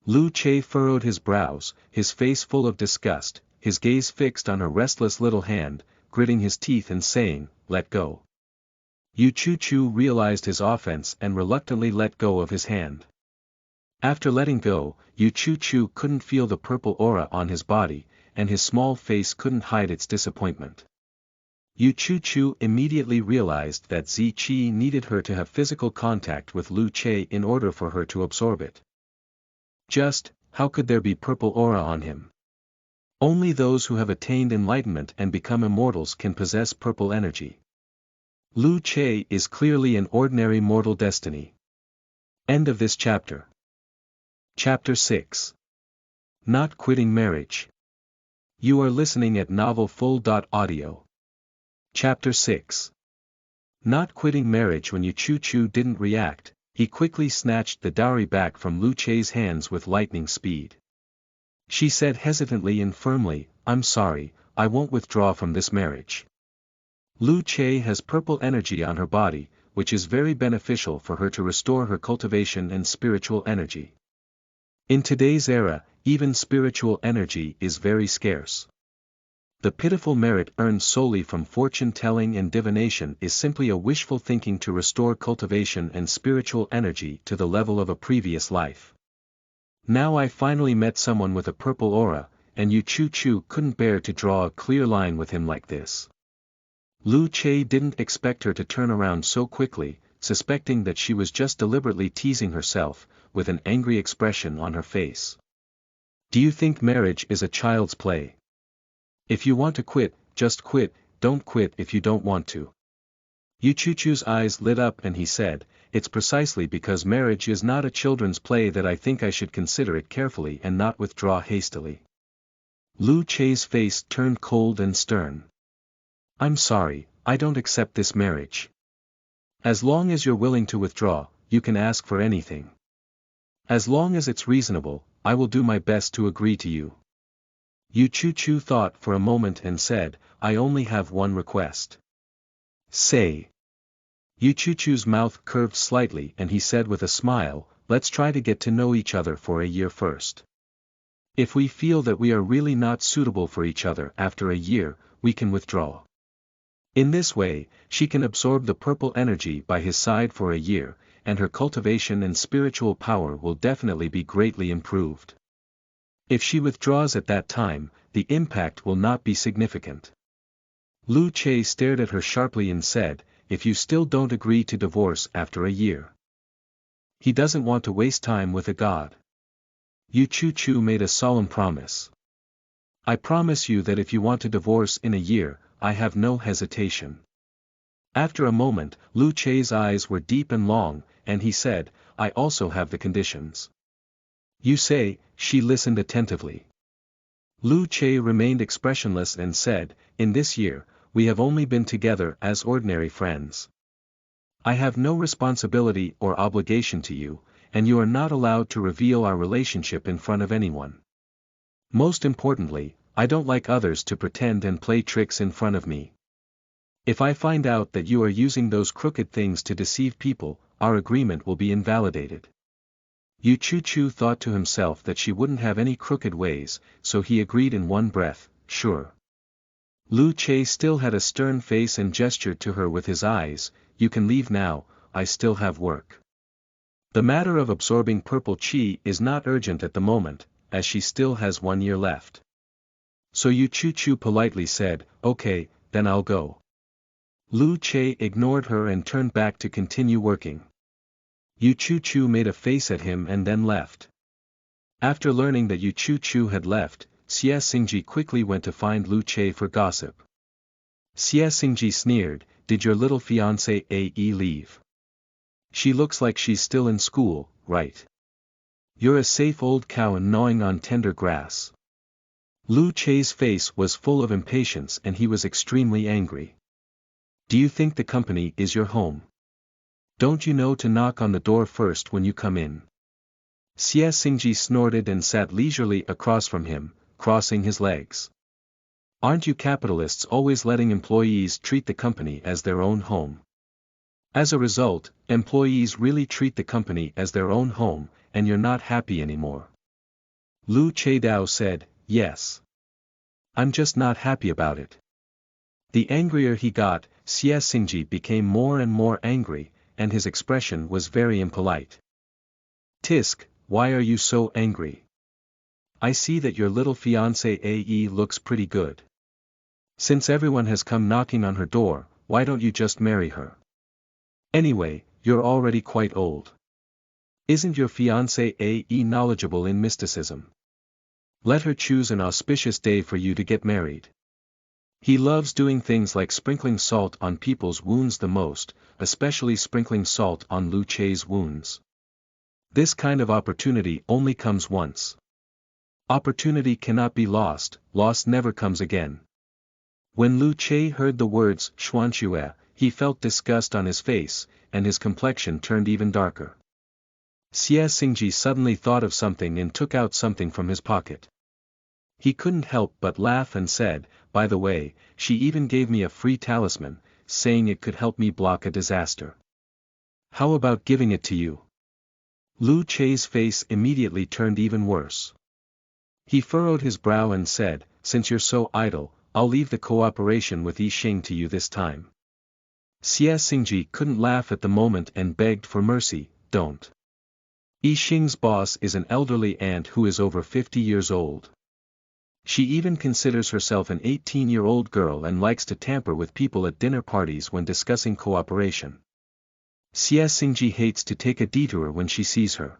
Lu Che furrowed his brows, his face full of disgust, his gaze fixed on her restless little hand, gritting his teeth and saying, Let go. Chuchu realized his offense and reluctantly let go of his hand. After letting go, Chuchu couldn't feel the purple aura on his body, and his small face couldn't hide its disappointment. Chuchu immediately realized that Zi Qi needed her to have physical contact with Lu Che in order for her to absorb it. How could there be purple aura on him? Only those who have attained enlightenment and become immortals can possess purple energy. Lu Che is clearly an ordinary mortal destiny. End of this chapter. Chapter 6. Not Quitting Marriage. You are listening at novelfull.audio. Chapter 6. Not quitting marriage. When Chuchu didn't react, he quickly snatched the dowry back from Lu Che's hands with lightning speed. She said hesitantly and firmly, "I'm sorry, I won't withdraw from this marriage." Lu Che has purple energy on her body, which is very beneficial for her to restore her cultivation and spiritual energy. In today's era, even spiritual energy is very scarce. The pitiful merit earned solely from fortune-telling and divination is simply a wishful thinking to restore cultivation and spiritual energy to the level of a previous life. Now I finally met someone with a purple aura, and Chuchu couldn't bear to draw a clear line with him like this. Lu Che didn't expect her to turn around so quickly, suspecting that she was just deliberately teasing herself, with an angry expression on her face. "Do you think marriage is a child's play? If you want to quit, just quit, don't quit if you don't want to." Chuchu's eyes lit up and he said, "It's precisely because marriage is not a children's play that I think I should consider it carefully and not withdraw hastily." Lu Che's face turned cold and stern. "I'm sorry, I don't accept this marriage. As long as you're willing to withdraw, you can ask for anything. As long as it's reasonable, I will do my best to agree to you." Chuchu thought for a moment and said, "I only have one request." "Say." Chuchu's mouth curved slightly and he said with a smile, "Let's try to get to know each other for a year first. If we feel that we are really not suitable for each other after a year, we can withdraw. In this way, she can absorb the purple energy by his side for a year, and her cultivation and spiritual power will definitely be greatly improved. If she withdraws at that time, the impact will not be significant." Lu Che stared at her sharply and said, "If you still don't agree to divorce after a year." He doesn't want to waste time with a god. Chuchu made a solemn promise. "I promise you that if you want to divorce in a year, I have no hesitation." After a moment, Lu Che's eyes were deep and long, and he said, "I also have the conditions." "You say?" She listened attentively. Lu Che remained expressionless and said, "In this year, we have only been together as ordinary friends. I have no responsibility or obligation to you, and you are not allowed to reveal our relationship in front of anyone. Most importantly, I don't like others to pretend and play tricks in front of me. If I find out that you are using those crooked things to deceive people, our agreement will be invalidated." Chuchu thought to himself that she wouldn't have any crooked ways, so he agreed in one breath, "Sure." Lu Che still had a stern face and gestured to her with his eyes, "You can leave now, I still have work." The matter of absorbing purple chi is not urgent at the moment, as she still has 1 year left. So Chuchu politely said, "Okay, then I'll go." Lu Che ignored her and turned back to continue working. Chuchu made a face at him and then left. After learning that Chuchu had left, Xie Xingji quickly went to find Lu Che for gossip. Xie Xingji sneered, "Did your little fiancée AE leave? She looks like she's still in school, right? You're a safe old cow gnawing on tender grass." Lu Che's face was full of impatience and he was extremely angry. "Do you think the company is your home? Don't you know to knock on the door first when you come in?" Xie Xingji snorted and sat leisurely across from him, crossing his legs. "Aren't you capitalists always letting employees treat the company as their own home? As a result, employees really treat the company as their own home, and you're not happy anymore." Lu Che-dao said, "Yes. I'm just not happy about it." The angrier he got, Xie Xingji became more and more angry, and his expression was very impolite. "Tisk, why are you so angry? I see that your little fiancée AE looks pretty good. Since everyone has come knocking on her door, why don't you just marry her? Anyway, you're already quite old. Isn't your fiancée AE knowledgeable in mysticism? Let her choose an auspicious day for you to get married. He loves doing things like sprinkling salt on people's wounds the most, especially sprinkling salt on Lu Che's wounds. This kind of opportunity only comes once. Opportunity cannot be lost, loss never comes again. When Lu Che heard the words Xuanxue, he felt disgust on his face, and his complexion turned even darker. Xie Xingji suddenly thought of something and took out something from his pocket. He couldn't help but laugh and said, "By the way, she even gave me a free talisman, saying it could help me block a disaster. How about giving it to you?" Lu Che's face immediately turned even worse. He furrowed his brow and said, "Since you're so idle, I'll leave the cooperation with Yi Xing to you this time." Xie Xingji couldn't laugh at the moment and begged for mercy, "Don't." Yi Xing's boss is an elderly aunt who is over 50 years old. She even considers herself an 18-year-old girl and likes to tamper with people at dinner parties when discussing cooperation. Xie Xingji hates to take a detour when she sees her.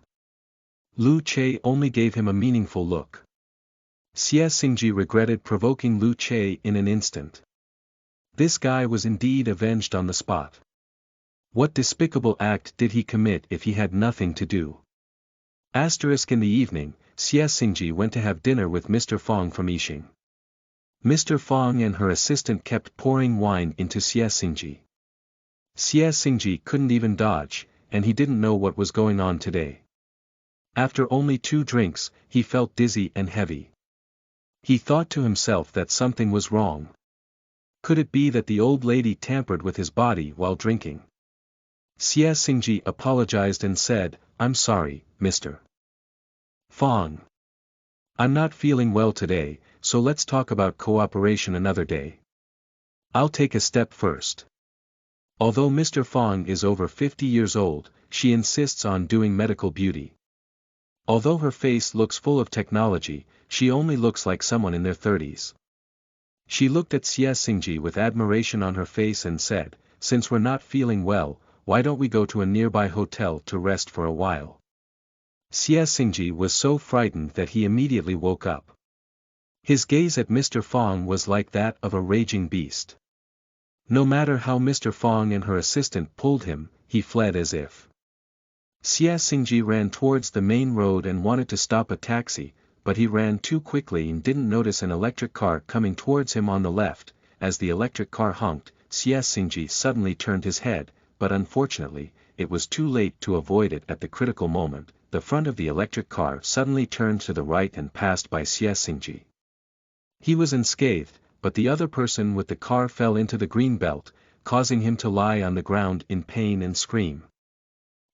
Lu Che only gave him a meaningful look. Xie Xingji regretted provoking Lu Che in an instant. This guy was indeed avenged on the spot. What despicable act did he commit if he had nothing to do? In the evening, Xie Xingji went to have dinner with Mr. Fong from Yixing. Mr. Fong and her assistant kept pouring wine into Xie Xingji. Xie Xingji couldn't even dodge, and he didn't know what was going on today. After only 2 drinks, he felt dizzy and heavy. He thought to himself that something was wrong. Could it be that the old lady tampered with his body while drinking? Xie Xingji apologized and said, "I'm sorry, Mr. Fong. I'm not feeling well today, so let's talk about cooperation another day. I'll take a step first." Although Mr. Fong is over 50 years old, she insists on doing medical beauty. Although her face looks full of technology, she only looks like someone in their 30s. She looked at Xie Xingji with admiration on her face and said, "Since we're not feeling well, why don't we go to a nearby hotel to rest for a while?" Xie Xingji was so frightened that he immediately woke up. His gaze at Mr. Fong was like that of a raging beast. No matter how Mr. Fong and her assistant pulled him, he fled as if. Xie Xingji ran towards the main road and wanted to stop a taxi, but he ran too quickly and didn't notice an electric car coming towards him on the left. As the electric car honked, Xie Xingji suddenly turned his head, but unfortunately, it was too late to avoid it at the critical moment. The front of the electric car suddenly turned to the right and passed by Xie Xingji. He was unscathed, but the other person with the car fell into the green belt, causing him to lie on the ground in pain and scream.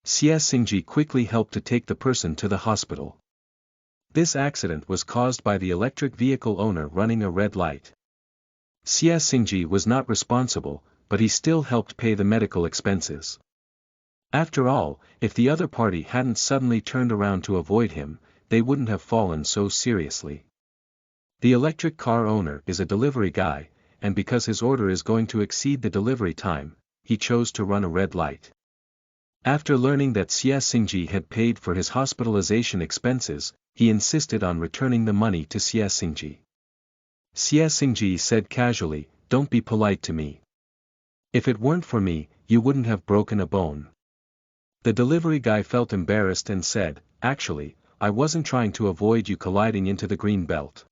Xie Xingji quickly helped to take the person to the hospital. This accident was caused by the electric vehicle owner running a red light. Xie Xingji was not responsible, but he still helped pay the medical expenses. After all, if the other party hadn't suddenly turned around to avoid him, they wouldn't have fallen so seriously. The electric car owner is a delivery guy, and because his order is going to exceed the delivery time, he chose to run a red light. After learning that Xie Xingji had paid for his hospitalization expenses, he insisted on returning the money to Xie Xingji. Xie Xingji said casually, "Don't be polite to me. If it weren't for me, you wouldn't have broken a bone." The delivery guy felt embarrassed and said, "Actually, I wasn't trying to avoid you colliding into the green belt.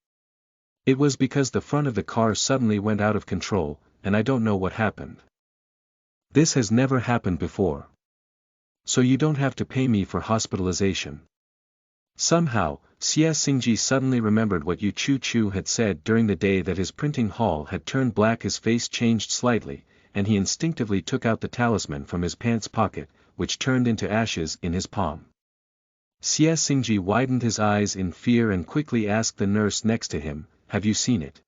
It was because the front of the car suddenly went out of control, and I don't know what happened. This has never happened before. So you don't have to pay me for hospitalization." Somehow, Xie Xingji suddenly remembered what Chuchu had said during the day that his printing hall had turned black. His face changed slightly, and he instinctively took out the talisman from his pants pocket, which turned into ashes in his palm. Xie Xingji widened his eyes in fear and quickly asked the nurse next to him, "Have you seen it?"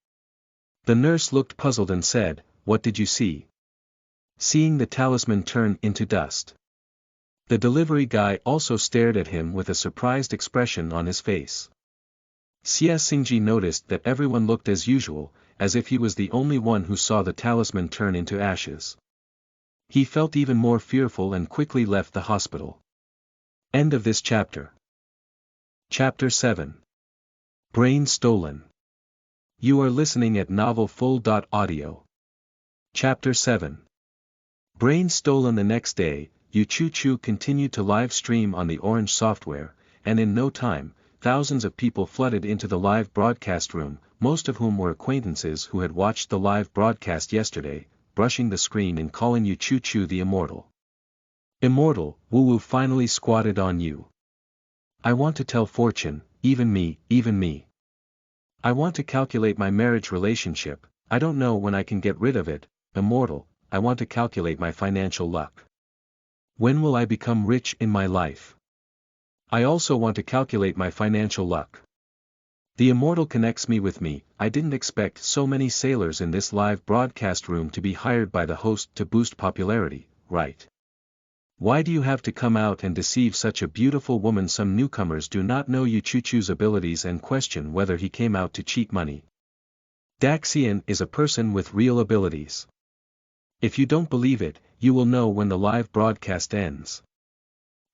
The nurse looked puzzled and said, "What did you see?" "Seeing the talisman turn into dust." The delivery guy also stared at him with a surprised expression on his face. Xie Xingji noticed that everyone looked as usual, as if he was the only one who saw the talisman turn into ashes. He felt even more fearful and quickly left the hospital. End of this chapter. Chapter 7. Brain Stolen. You are listening at novelfull.audio. Chapter 7. Brain stolen. The next day, Chuchu continued to live stream on the Orange software, and in no time, thousands of people flooded into the live broadcast room, most of whom were acquaintances who had watched the live broadcast yesterday, brushing the screen and calling Chuchu the immortal. Immortal, woo-woo finally squatted on you. I want to tell fortune, even me. I want to calculate my marriage relationship, I don't know when I can get rid of it. Immortal, I want to calculate my financial luck. When will I become rich in my life? I also want to calculate my financial luck. The immortal connects me with me. I didn't expect so many sailors in this live broadcast room to be hired by the host to boost popularity, right? Why do you have to come out and deceive such a beautiful woman? Some newcomers do not know Chuchu's abilities and question whether he came out to cheat money. Daxian is a person with real abilities. If you don't believe it, you will know when the live broadcast ends.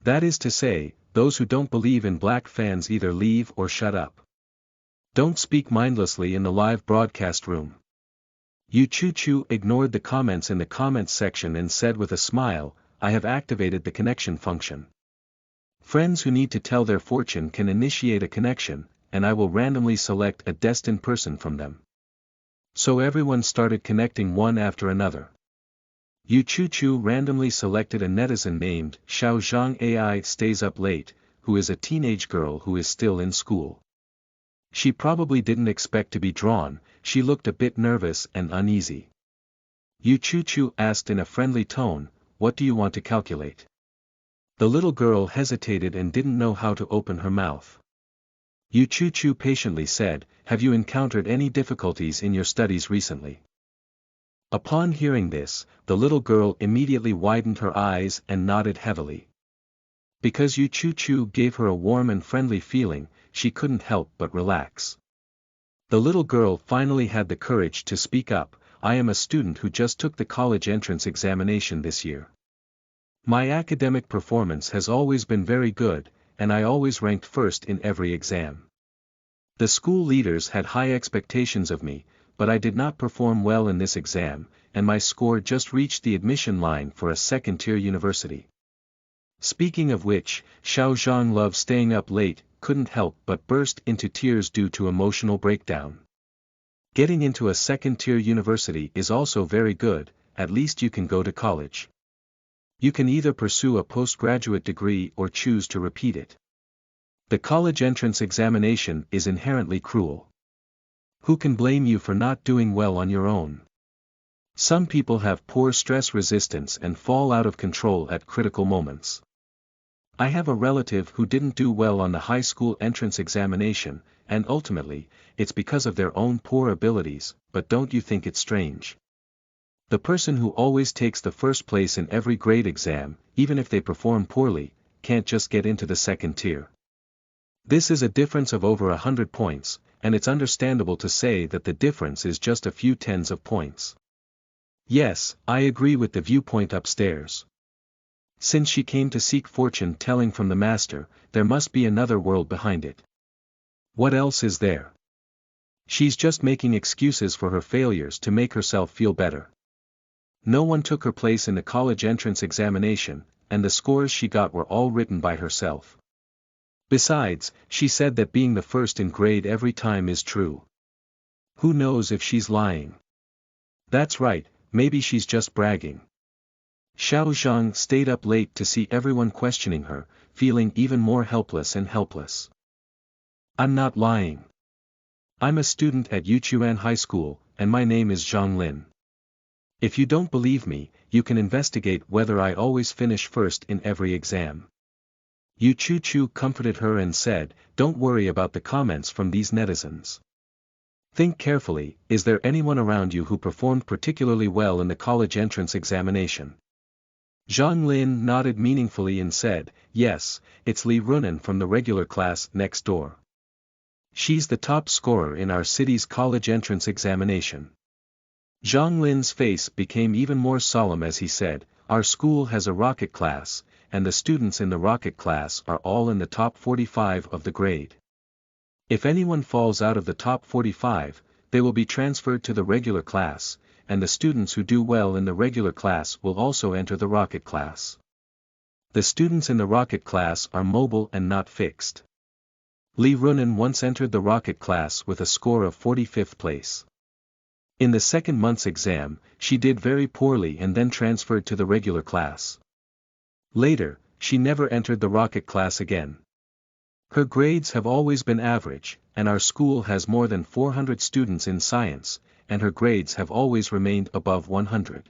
That is to say, those who don't believe in black fans either leave or shut up. Don't speak mindlessly in the live broadcast room. Chuchu ignored the comments in the comments section and said with a smile, I have activated the connection function. Friends who need to tell their fortune can initiate a connection, and I will randomly select a destined person from them. So everyone started connecting one after another. Chuchu randomly selected a netizen named Xiaozhang AI stays up late, who is a teenage girl who is still in school. She probably didn't expect to be drawn, she looked a bit nervous and uneasy. Chuchu asked in a friendly tone, what do you want to calculate? The little girl hesitated and didn't know how to open her mouth. Chuchu patiently said, have you encountered any difficulties in your studies recently? Upon hearing this, the little girl immediately widened her eyes and nodded heavily. Because Chuchu gave her a warm and friendly feeling, she couldn't help but relax. The little girl finally had the courage to speak up, I am a student who just took the college entrance examination this year. My academic performance has always been very good, and I always ranked first in every exam. The school leaders had high expectations of me, but I did not perform well in this exam, and my score just reached the admission line for a second-tier university. Speaking of which, Xiaozhang loves staying up late, couldn't help but burst into tears due to emotional breakdown. Getting into a second-tier university is also very good, at least you can go to college. You can either pursue a postgraduate degree or choose to repeat it. The college entrance examination is inherently cruel. Who can blame you for not doing well on your own? Some people have poor stress resistance and fall out of control at critical moments. I have a relative who didn't do well on the high school entrance examination, and ultimately, it's because of their own poor abilities, but don't you think it's strange? The person who always takes the first place in every grade exam, even if they perform poorly, can't just get into the second tier. This is a difference of over 100 points, and it's understandable to say that the difference is just a few tens of points. Yes, I agree with the viewpoint upstairs. Since she came to seek fortune telling from the master, there must be another world behind it. What else is there? She's just making excuses for her failures to make herself feel better. No one took her place in the college entrance examination, and the scores she got were all written by herself. Besides, she said that being the first in grade every time is true. Who knows if she's lying? That's right, maybe she's just bragging. Xiaozhang stayed up late to see everyone questioning her, feeling even more helpless and helpless. I'm not lying. I'm a student at Yuchuan High School, and my name is Zhang Lin. If you don't believe me, you can investigate whether I always finish first in every exam. Chuchu comforted her and said, don't worry about the comments from these netizens. Think carefully, is there anyone around you who performed particularly well in the college entrance examination? Zhang Lin nodded meaningfully and said, yes, it's Li Runan from the regular class next door. She's the top scorer in our city's college entrance examination. Zhang Lin's face became even more solemn as he said, our school has a rocket class, and the students in the rocket class are all in the top 45 of the grade. If anyone falls out of the top 45, they will be transferred to the regular class, and the students who do well in the regular class will also enter the rocket class. The students in the rocket class are mobile and not fixed. Lee Runen once entered the rocket class with a score of 45th place. In the second month's exam, she did very poorly and then transferred to the regular class. Later, she never entered the rocket class again. Her grades have always been average, and our school has more than 400 students in science, and her grades have always remained above 100.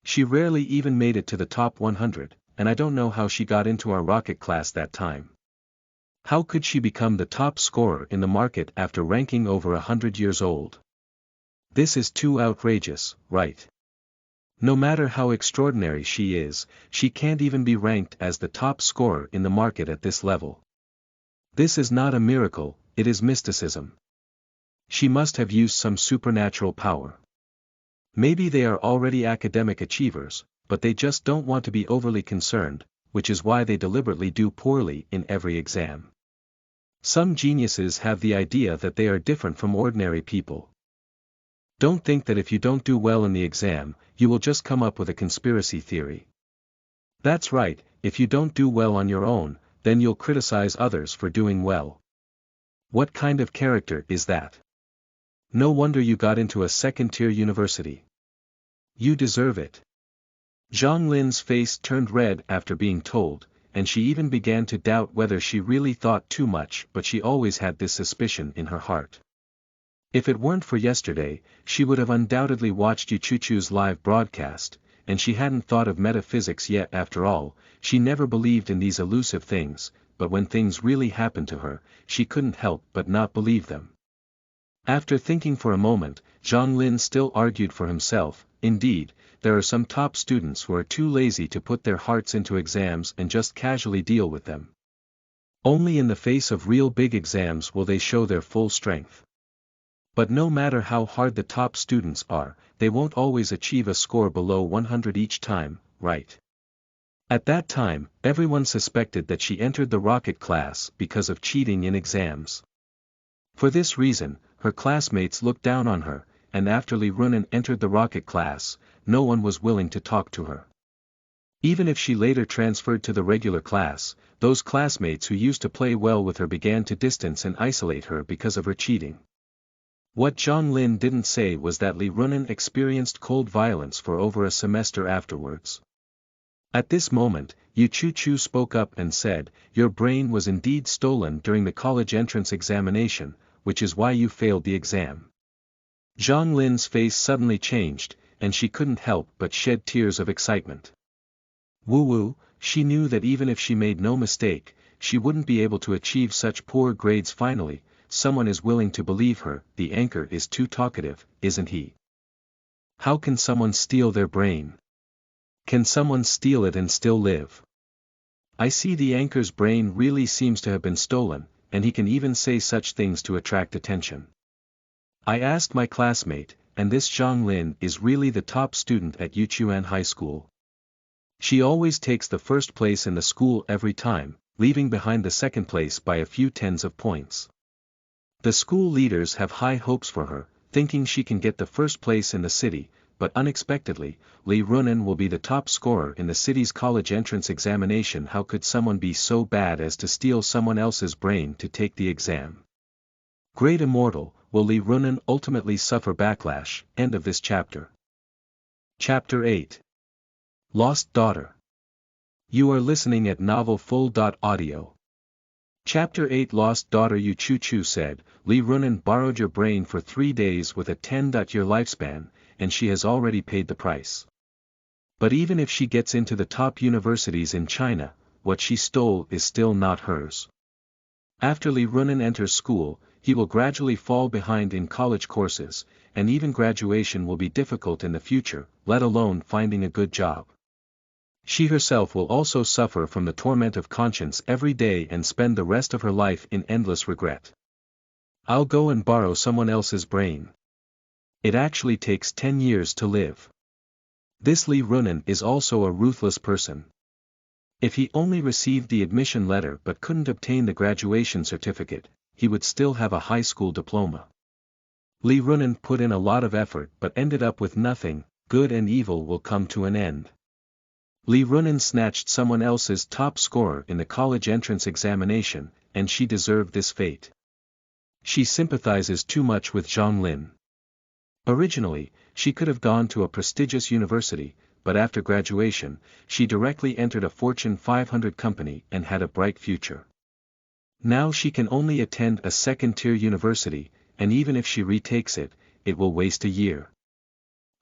She rarely even made it to the top 100, and I don't know how she got into our rocket class that time. How could she become the top scorer in the market after ranking over 100 years old? This is too outrageous, right? No matter how extraordinary she is, she can't even be ranked as the top scorer in the market at this level. This is not a miracle, it is mysticism. She must have used some supernatural power. Maybe they are already academic achievers, but they just don't want to be overly concerned, which is why they deliberately do poorly in every exam. Some geniuses have the idea that they are different from ordinary people. Don't think that if you don't do well in the exam, you will just come up with a conspiracy theory. That's right, if you don't do well on your own, then you'll criticize others for doing well. What kind of character is that? No wonder you got into a second-tier university. You deserve it. Zhang Lin's face turned red after being told, and she even began to doubt whether she really thought too much, but she always had this suspicion in her heart. If it weren't for yesterday, she would have undoubtedly watched Chuchu's live broadcast, and she hadn't thought of metaphysics yet after all. She never believed in these elusive things, but when things really happened to her, she couldn't help but not believe them. After thinking for a moment, Zhang Lin still argued for himself. Indeed, there are some top students who are too lazy to put their hearts into exams and just casually deal with them. Only in the face of real big exams will they show their full strength. But no matter how hard the top students are, they won't always achieve a score below 100 each time, right? At that time, everyone suspected that she entered the rocket class because of cheating in exams. For this reason, her classmates looked down on her, and after Lee Runen entered the rocket class, no one was willing to talk to her. Even if she later transferred to the regular class, those classmates who used to play well with her began to distance and isolate her because of her cheating. What Zhang Lin didn't say was that Lee Runen experienced cold violence for over a semester afterwards. At this moment, Chuchu spoke up and said, "Your brain was indeed stolen during the college entrance examination, which is why you failed the exam." Zhang Lin's face suddenly changed, and she couldn't help but shed tears of excitement. Woo-woo, she knew that even if she made no mistake, she wouldn't be able to achieve such poor grades finally. Someone is willing to believe her. The anchor is too talkative, isn't he? How can someone steal their brain? Can someone steal it and still live? I see the anchor's brain really seems to have been stolen, and he can even say such things to attract attention. I asked my classmate, and this Zhang Lin is really the top student at Yuchuan High School. She always takes the first place in the school every time, leaving behind the second place by a few tens of points. The school leaders have high hopes for her, thinking she can get the first place in the city, but unexpectedly, Lee Runen will be the top scorer in the city's college entrance examination. How could someone be so bad as to steal someone else's brain to take the exam? Great Immortal, will Lee Runen ultimately suffer backlash? End of this chapter. Chapter 8. Lost Daughter. You are listening at novelfull.audio. Chapter 8 Lost Daughter. Chuchu said, Lee Runen borrowed your brain for 3 days with a 10-year lifespan, and she has already paid the price. But even if she gets into the top universities in China, what she stole is still not hers. After Lee Runen enters school, he will gradually fall behind in college courses, and even graduation will be difficult in the future, let alone finding a good job. She herself will also suffer from the torment of conscience every day and spend the rest of her life in endless regret. I'll go and borrow someone else's brain. It actually takes 10 years to live. This Lee Runen is also a ruthless person. If he only received the admission letter but couldn't obtain the graduation certificate, he would still have a high school diploma. Li Runen put in a lot of effort but ended up with nothing. Good and evil will come to an end. Li Runen snatched someone else's top scorer in the college entrance examination, and she deserved this fate. She sympathizes too much with Zhang Lin. Originally, she could have gone to a prestigious university, but after graduation, she directly entered a Fortune 500 company and had a bright future. Now she can only attend a second-tier university, and even if she retakes it, it will waste a year.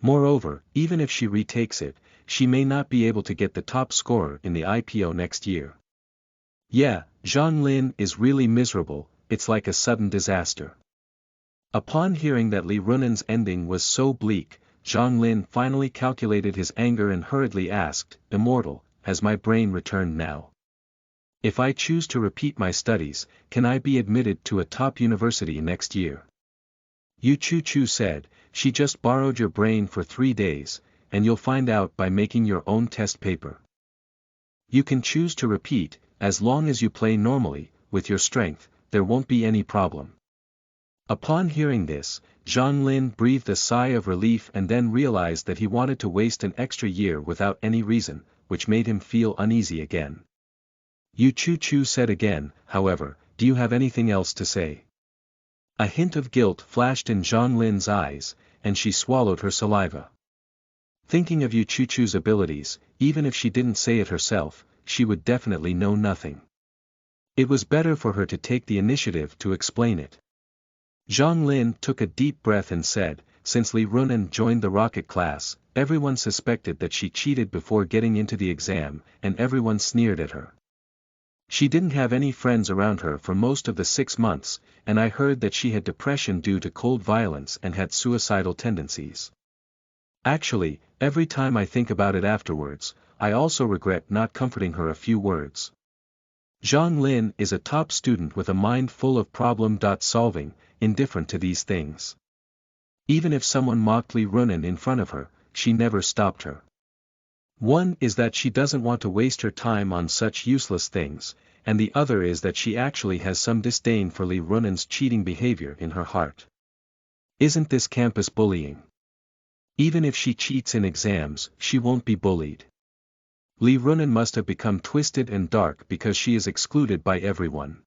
Moreover, even if she retakes it, she may not be able to get the top scorer in the IPO next year. Yeah, Zhang Lin is really miserable. It's like a sudden disaster. Upon hearing that Li Runen's ending was so bleak, Zhang Lin finally calculated his anger and hurriedly asked, "Immortal, has my brain returned now? If I choose to repeat my studies, can I be admitted to a top university next year?" Chuchu said, "She just borrowed your brain for 3 days, and you'll find out by making your own test paper. You can choose to repeat, as long as you play normally, with your strength, there won't be any problem." Upon hearing this, Zhang Lin breathed a sigh of relief and then realized that he wanted to waste an extra year without any reason, which made him feel uneasy again. Chuchu said again, "However, do you have anything else to say?" A hint of guilt flashed in Zhang Lin's eyes, and she swallowed her saliva. Thinking of Chuchu's abilities, even if she didn't say it herself, she would definitely know nothing. It was better for her to take the initiative to explain it. Zhang Lin took a deep breath and said, "Since Li Runen joined the rocket class, everyone suspected that she cheated before getting into the exam, and everyone sneered at her. She didn't have any friends around her for most of the 6 months, and I heard that she had depression due to cold violence and had suicidal tendencies. Actually, every time I think about it afterwards, I also regret not comforting her a few words." Zhang Lin is a top student with a mind full of problem-solving, indifferent to these things. Even if someone mocked Li Runen in front of her, she never stopped her. One is that she doesn't want to waste her time on such useless things, and the other is that she actually has some disdain for Li Runen's cheating behavior in her heart. Isn't this campus bullying? Even if she cheats in exams, she won't be bullied. Li Runen must have become twisted and dark because she is excluded by everyone.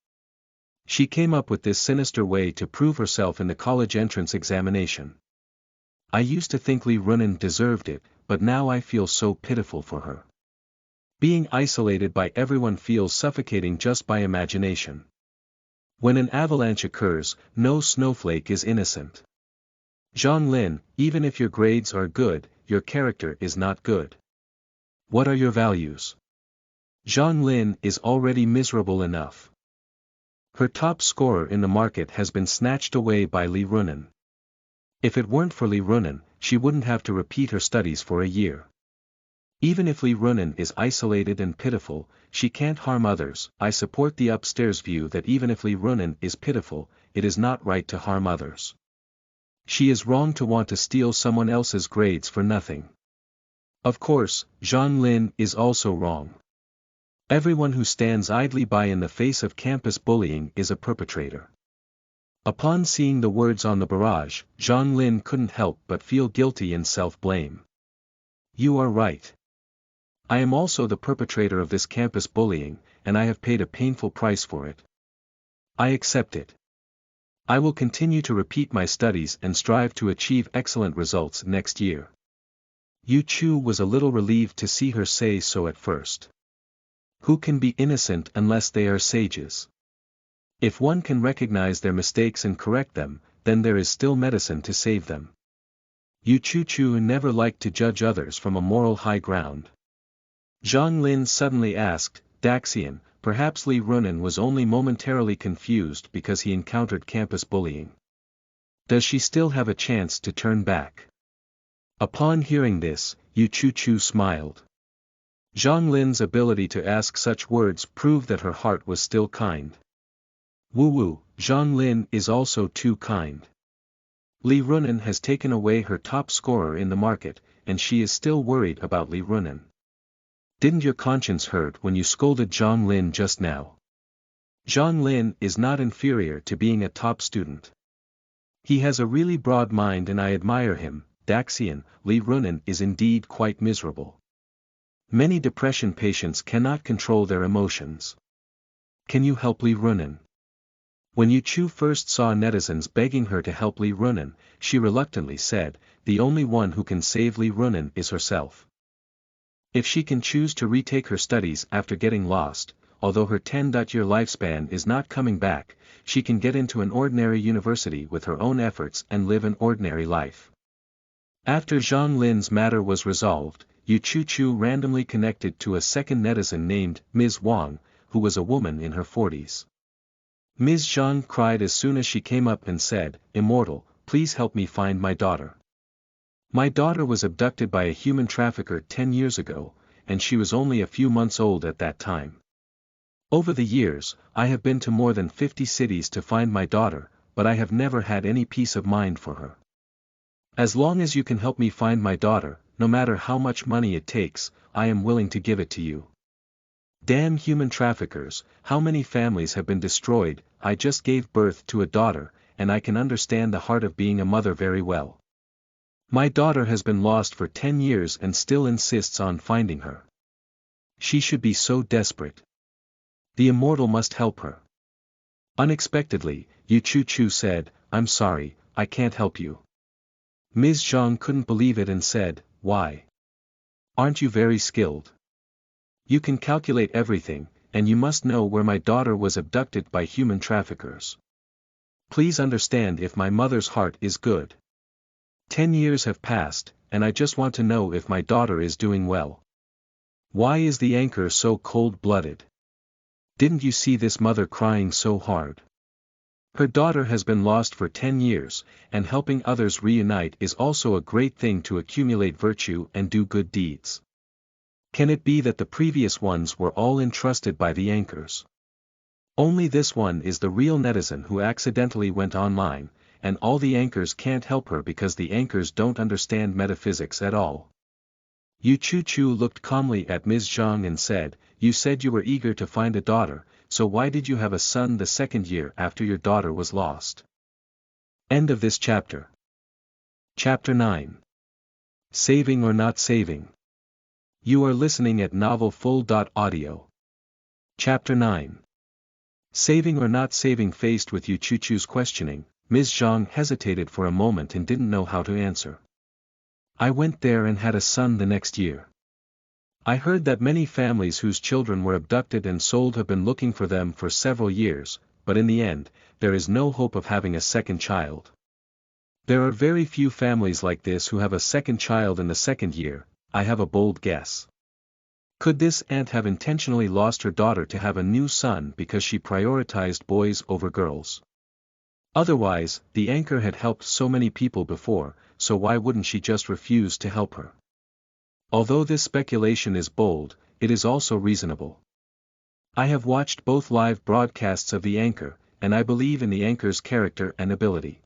She came up with this sinister way to prove herself in the college entrance examination. I used to think Li Runen deserved it, but now I feel so pitiful for her. Being isolated by everyone feels suffocating just by imagination. When an avalanche occurs, no snowflake is innocent. Zhang Lin, even if your grades are good, your character is not good. What are your values? Zhang Lin is already miserable enough. Her top scorer in the market has been snatched away by Li Runen. If it weren't for Li Runen, she wouldn't have to repeat her studies for a year. Even if Li Runen is isolated and pitiful, she can't harm others. I support the upstairs view that even if Li Runen is pitiful, it is not right to harm others. She is wrong to want to steal someone else's grades for nothing. Of course, Zhang Lin is also wrong. Everyone who stands idly by in the face of campus bullying is a perpetrator. Upon seeing the words on the barrage, Zhang Lin couldn't help but feel guilty and self-blame. You are right. I am also the perpetrator of this campus bullying, and I have paid a painful price for it. I accept it. I will continue to repeat my studies and strive to achieve excellent results next year. Chuchu was a little relieved to see her say so at first. Who can be innocent unless they are sages? If one can recognize their mistakes and correct them, then there is still medicine to save them. Chuchu never liked to judge others from a moral high ground. Zhang Lin suddenly asked, "Daxian, perhaps Li Runen was only momentarily confused because he encountered campus bullying. Does she still have a chance to turn back?" Upon hearing this, Chuchu smiled. Zhang Lin's ability to ask such words proved that her heart was still kind. Woo-woo, Zhang Lin is also too kind. Li Runen has taken away her top scorer in the market, and she is still worried about Li Runen. Didn't your conscience hurt when you scolded Zhang Lin just now? Zhang Lin is not inferior to being a top student. He has a really broad mind and I admire him. Daxian, Lee Runin is indeed quite miserable. Many depression patients cannot control their emotions. Can you help Lee Runin? When Chuchu first saw netizens begging her to help Lee Runin, she reluctantly said, the only one who can save Lee Runin is herself. If she can choose to retake her studies after getting lost, although her 10-year lifespan is not coming back, she can get into an ordinary university with her own efforts and live an ordinary life. After Zhang Lin's matter was resolved, Chuchu randomly connected to a second netizen named Ms. Wang, who was a woman in her 40s. Ms. Zhang cried as soon as she came up and said, "Immortal, please help me find my daughter. My daughter was abducted by a human trafficker 10 years ago, and she was only a few months old at that time. Over the years, I have been to more than 50 cities to find my daughter, but I have never had any peace of mind for her. As long as you can help me find my daughter, no matter how much money it takes, I am willing to give it to you. Damn human traffickers, how many families have been destroyed. I just gave birth to a daughter, and I can understand the heart of being a mother very well. My daughter has been lost for 10 years and still insists on finding her. She should be so desperate. The immortal must help her." Unexpectedly, Chuchu said, "I'm sorry, I can't help you." Ms. Zhang couldn't believe it and said, "Why? Aren't you very skilled? You can calculate everything, and you must know where my daughter was abducted by human traffickers. Please understand if my mother's heart is good. 10 years have passed, and I just want to know if my daughter is doing well. Why is the anchor so cold-blooded? Didn't you see this mother crying so hard? Her daughter has been lost for 10 years, and helping others reunite is also a great thing to accumulate virtue and do good deeds. Can it be that the previous ones were all entrusted by the anchors? Only this one is the real netizen who accidentally went online, and all the anchors can't help her because the anchors don't understand metaphysics at all." Chuchu looked calmly at Ms. Zhang and said, "You said you were eager to find a daughter, so why did you have a son the second year after your daughter was lost?" End of this chapter. Chapter 9. Saving or Not Saving. You are listening at novelfull.audio. Chapter 9. Saving or not saving. Faced with Chuchu's questioning, Ms. Zhang hesitated for a moment and didn't know how to answer. "I went there and had a son the next year. I heard that many families whose children were abducted and sold have been looking for them for several years, but in the end, there is no hope of having a second child. There are very few families like this who have a second child in the second year. I have a bold guess. Could this aunt have intentionally lost her daughter to have a new son because she prioritized boys over girls? Otherwise, the anchor had helped so many people before, so why wouldn't she just refuse to help her? Although this speculation is bold, it is also reasonable. I have watched both live broadcasts of the anchor, and I believe in the anchor's character and ability.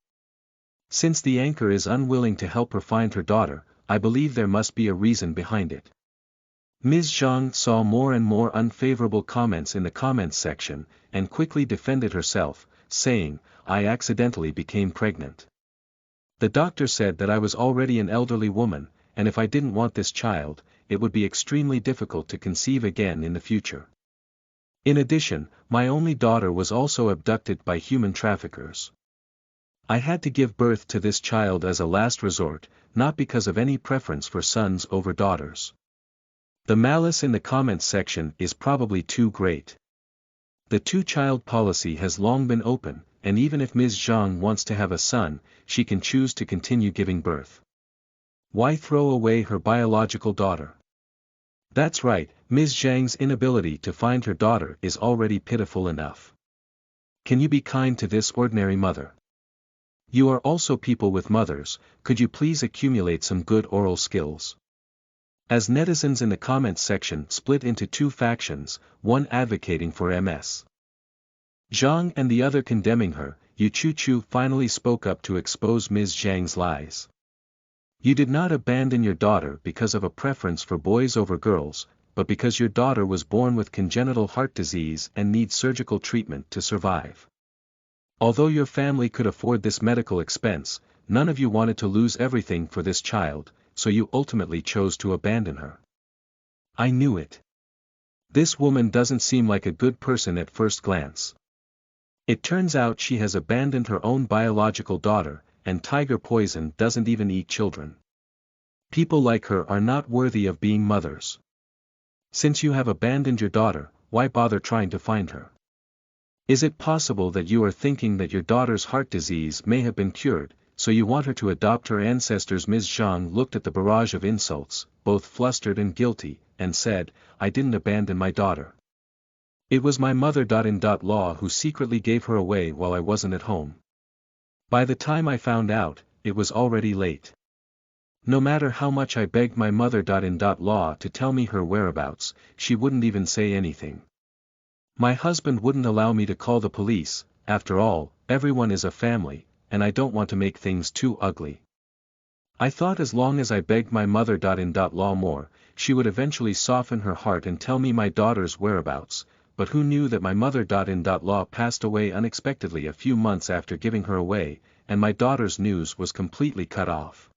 Since the anchor is unwilling to help her find her daughter, I believe there must be a reason behind it." Ms. Zhang saw more and more unfavorable comments in the comments section, and quickly defended herself, saying, "I accidentally became pregnant. The doctor said that I was already an elderly woman, and if I didn't want this child, it would be extremely difficult to conceive again in the future. In addition, my only daughter was also abducted by human traffickers. I had to give birth to this child as a last resort, not because of any preference for sons over daughters." The malice in the comments section is probably too great. The two-child policy has long been open, and even if Ms. Zhang wants to have a son, she can choose to continue giving birth. Why throw away her biological daughter? That's right, Ms. Zhang's inability to find her daughter is already pitiful enough. Can you be kind to this ordinary mother? You are also people with mothers, could you please accumulate some good oral skills? As netizens in the comments section split into two factions, one advocating for Ms. Zhang and the other condemning her, Chuchu finally spoke up to expose Ms. Zhang's lies. You did not abandon your daughter because of a preference for boys over girls, but because your daughter was born with congenital heart disease and needs surgical treatment to survive. Although your family could afford this medical expense, none of you wanted to lose everything for this child, so you ultimately chose to abandon her. I knew it. This woman doesn't seem like a good person at first glance. It turns out she has abandoned her own biological daughter, and tiger poison doesn't even eat children. People like her are not worthy of being mothers. Since you have abandoned your daughter, why bother trying to find her? Is it possible that you are thinking that your daughter's heart disease may have been cured, so you want her to adopt her ancestors? Ms. Zhang looked at the barrage of insults, both flustered and guilty, and said, I didn't abandon my daughter. It was my mother-in-law who secretly gave her away while I wasn't at home. By the time I found out, it was already late. No matter how much I begged my mother-in-law to tell me her whereabouts, she wouldn't even say anything. My husband wouldn't allow me to call the police. After all, everyone is a family, and I don't want to make things too ugly. I thought as long as I begged my mother-in-law more, she would eventually soften her heart and tell me my daughter's whereabouts, but who knew that my mother-in-law passed away unexpectedly a few months after giving her away, and my daughter's news was completely cut off.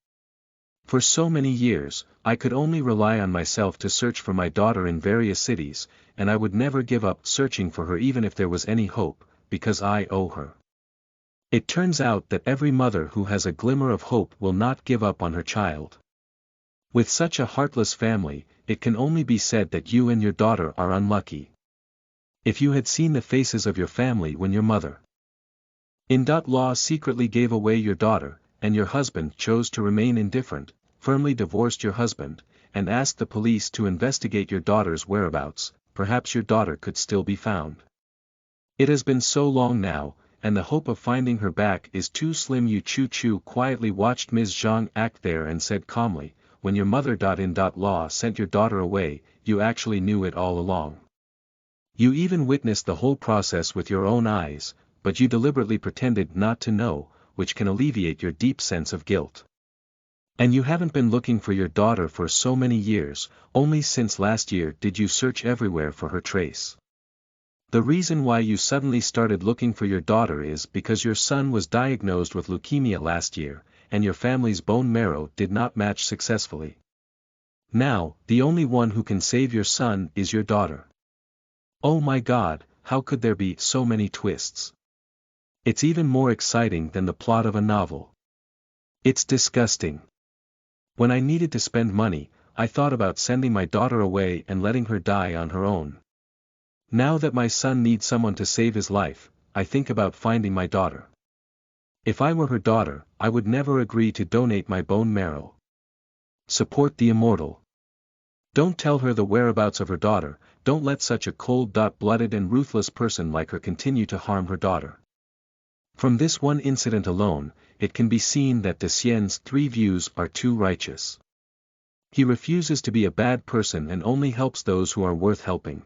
For so many years, I could only rely on myself to search for my daughter in various cities, and I would never give up searching for her even if there was any hope, because I owe her. It turns out that every mother who has a glimmer of hope will not give up on her child. With such a heartless family, it can only be said that you and your daughter are unlucky. If you had seen the faces of your family when your mother-in-law secretly gave away your daughter, and your husband chose to remain indifferent, firmly divorced your husband, and asked the police to investigate your daughter's whereabouts, perhaps your daughter could still be found. It has been so long now, and the hope of finding her back is too slim. Chuchu quietly watched Ms. Zhang act there and said calmly, when your mother-in-law sent your daughter away, you actually knew it all along. You even witnessed the whole process with your own eyes, but you deliberately pretended not to know, which can alleviate your deep sense of guilt. And you haven't been looking for your daughter for so many years, only since last year did you search everywhere for her trace. The reason why you suddenly started looking for your daughter is because your son was diagnosed with leukemia last year, and your family's bone marrow did not match successfully. Now, the only one who can save your son is your daughter. Oh my God, how could there be so many twists? It's even more exciting than the plot of a novel. It's disgusting. When I needed to spend money, I thought about sending my daughter away and letting her die on her own. Now that my son needs someone to save his life, I think about finding my daughter. If I were her daughter, I would never agree to donate my bone marrow. Support the immortal. Don't tell her the whereabouts of her daughter. Don't let such a cold-blooded and ruthless person like her continue to harm her daughter. From this one incident alone, it can be seen that Desien's 3 views are too righteous. He refuses to be a bad person and only helps those who are worth helping.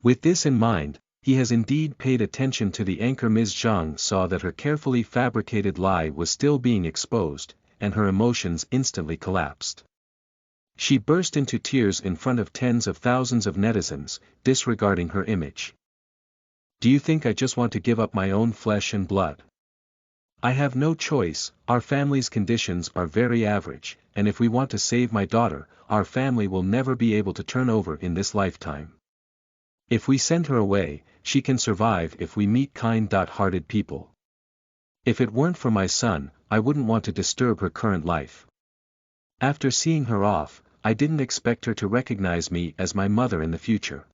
With this in mind, he has indeed paid attention to the anchor. Ms. Zhang saw that her carefully fabricated lie was still being exposed, and her emotions instantly collapsed. She burst into tears in front of tens of thousands of netizens, disregarding her image. Do you think I just want to give up my own flesh and blood? I have no choice. Our family's conditions are very average, and if we want to save my daughter, our family will never be able to turn over in this lifetime. If we send her away, she can survive if we meet kind-hearted people. If it weren't for my son, I wouldn't want to disturb her current life. After seeing her off, I didn't expect her to recognize me as my mother in the future.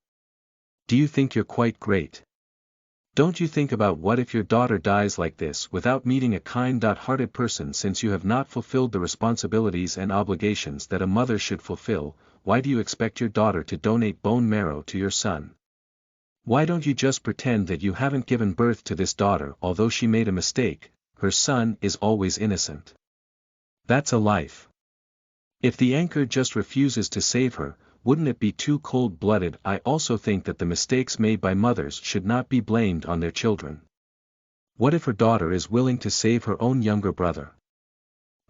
Do you think you're quite great? Don't you think about what if your daughter dies like this without meeting a kind-hearted person? Since you have not fulfilled the responsibilities and obligations that a mother should fulfill, why do you expect your daughter to donate bone marrow to your son? Why don't you just pretend that you haven't given birth to this daughter? Although she made a mistake, her son is always innocent. That's a life. If the anchor just refuses to save her, wouldn't it be too cold-blooded? I also think that the mistakes made by mothers should not be blamed on their children. What if her daughter is willing to save her own younger brother?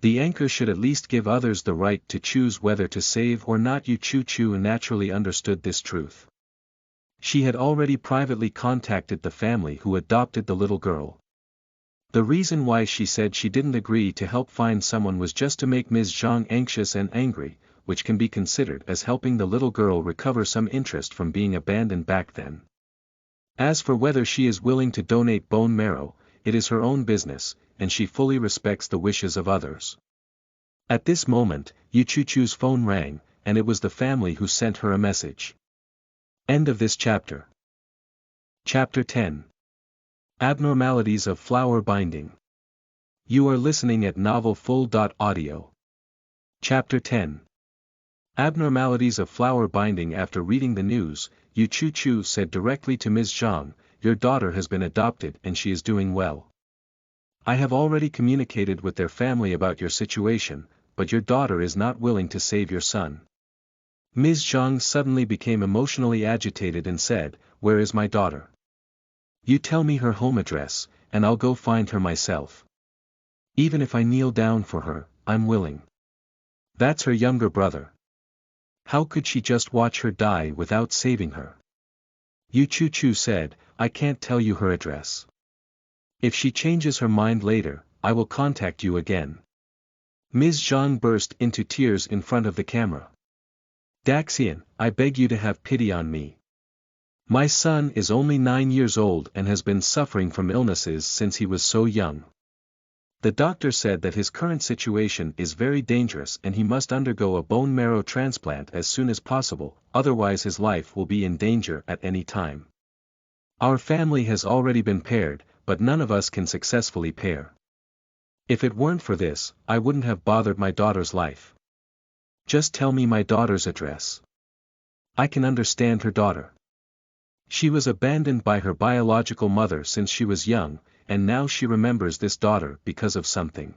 The anchor should at least give others the right to choose whether to save or not. Chuchu naturally understood this truth. She had already privately contacted the family who adopted the little girl. The reason why she said she didn't agree to help find someone was just to make Ms. Zhang anxious and angry, which can be considered as helping the little girl recover some interest from being abandoned back then. As for whether she is willing to donate bone marrow, it is her own business, and she fully respects the wishes of others. At this moment, Chuchu's phone rang, and it was the family who sent her a message. End of this chapter. Chapter 10. Abnormalities of flower binding. You are listening at novelfull.audio. Chapter 10. Abnormalities of flower binding. After reading the news, Chuchu said directly to Ms. Zhang, "Your daughter has been adopted and she is doing well. I have already communicated with their family about your situation, but your daughter is not willing to save your son." Ms. Zhang suddenly became emotionally agitated and said, "Where is my daughter? You tell me her home address, and I'll go find her myself. Even if I kneel down for her, I'm willing. That's her younger brother. How could she just watch her die without saving her?" Chuchu said, "I can't tell you her address. If she changes her mind later, I will contact you again." Ms. Zhang burst into tears in front of the camera. "Daxian, I beg you to have pity on me. My son is only 9 years old and has been suffering from illnesses since he was so young. The doctor said that his current situation is very dangerous and he must undergo a bone marrow transplant as soon as possible, otherwise his life will be in danger at any time. Our family has already been paired, but none of us can successfully pair. If it weren't for this, I wouldn't have bothered my daughter's life. Just tell me my daughter's address. I can understand her daughter. She was abandoned by her biological mother since she was young, and now she remembers this daughter because of something.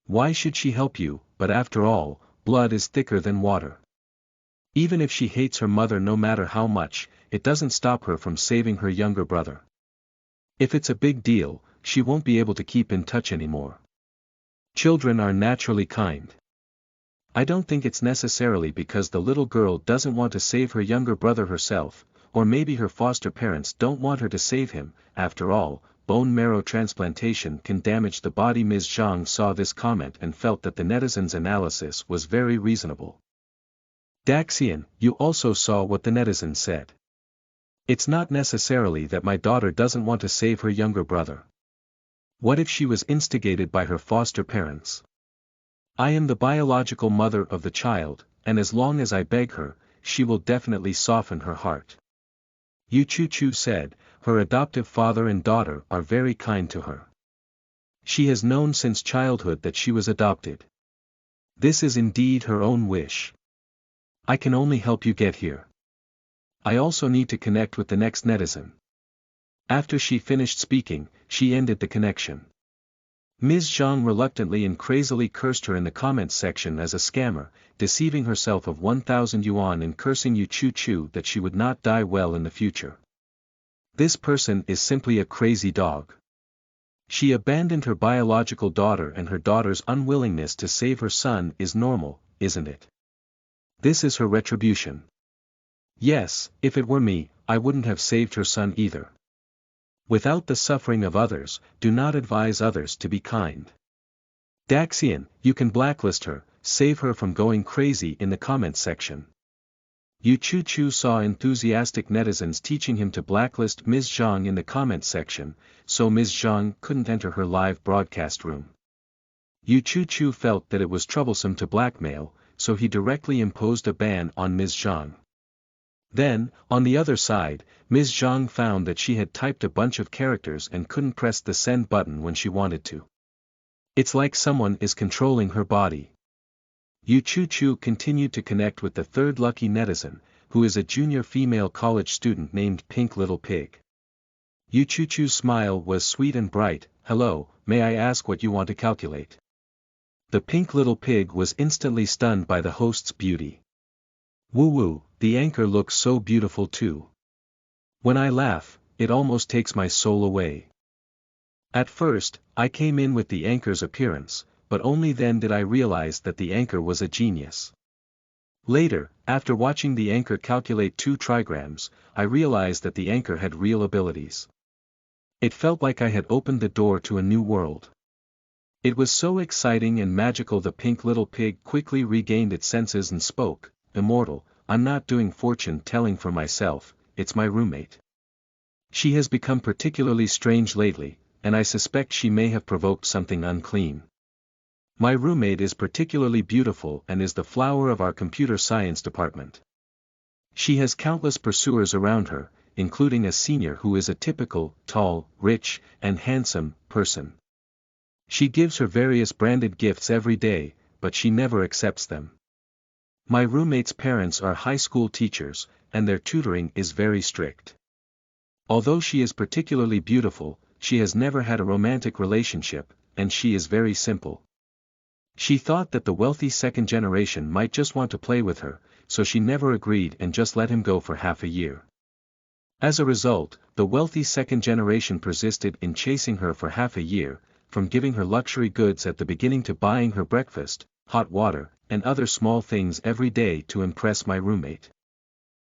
Why should she help you? But after all, blood is thicker than water. Even if she hates her mother no matter how much, it doesn't stop her from saving her younger brother. If it's a big deal, she won't be able to keep in touch anymore. Children are naturally kind. I don't think it's necessarily because the little girl doesn't want to save her younger brother herself, or maybe her foster parents don't want her to save him. After all, bone marrow transplantation can damage the body." Ms. Zhang saw this comment and felt that the netizens' analysis was very reasonable. "Daxian, you also saw what the netizens said. It's not necessarily that my daughter doesn't want to save her younger brother. What if she was instigated by her foster parents? I am the biological mother of the child, and as long as I beg her, she will definitely soften her heart." Chuchu said, "Her adoptive father and daughter are very kind to her. She has known since childhood that she was adopted. This is indeed her own wish. I can only help you get here. I also need to connect with the next netizen." After she finished speaking, she ended the connection. Ms. Zhang reluctantly and crazily cursed her in the comments section as a scammer, deceiving herself of 1,000 yuan and cursing Chuchu that she would not die well in the future. This person is simply a crazy dog. She abandoned her biological daughter, and her daughter's unwillingness to save her son is normal, isn't it? This is her retribution. Yes, if it were me, I wouldn't have saved her son either. Without the suffering of others, do not advise others to be kind. Daxian, you can blacklist her, save her from going crazy in the comments section. Chuchu saw enthusiastic netizens teaching him to blacklist Ms. Zhang in the comments section, so Ms. Zhang couldn't enter her live broadcast room. Chuchu felt that it was troublesome to blackmail, so he directly imposed a ban on Ms. Zhang. Then, on the other side, Ms. Zhang found that she had typed a bunch of characters and couldn't press the send button when she wanted to. It's like someone is controlling her body. Chuchu continued to connect with the third lucky netizen, who is a junior female college student named Pink Little Pig. Chuchu's smile was sweet and bright. "Hello, may I ask what you want to calculate?" The Pink Little Pig was instantly stunned by the host's beauty. "Woo-woo, the anchor looks so beautiful too. When I laugh, it almost takes my soul away." At first, I came in with the anchor's appearance, but only then did I realize that the anchor was a genius. Later, after watching the anchor calculate 2 trigrams, I realized that the anchor had real abilities. It felt like I had opened the door to a new world. It was so exciting and magical. The pink little pig quickly regained its senses and spoke, "Immortal, I'm not doing fortune telling for myself, it's my roommate. She has become particularly strange lately, and I suspect she may have provoked something unclean. My roommate is particularly beautiful and is the flower of our computer science department. She has countless pursuers around her, including a senior who is a typical, tall, rich, and handsome person. She gives her various branded gifts every day, but she never accepts them. My roommate's parents are high school teachers, and their tutoring is very strict. Although she is particularly beautiful, she has never had a romantic relationship, and she is very simple. She thought that the wealthy second generation might just want to play with her, so she never agreed and just let him go for half a year. As a result, the wealthy second generation persisted in chasing her for half a year, from giving her luxury goods at the beginning to buying her breakfast, hot water, and other small things every day to impress my roommate.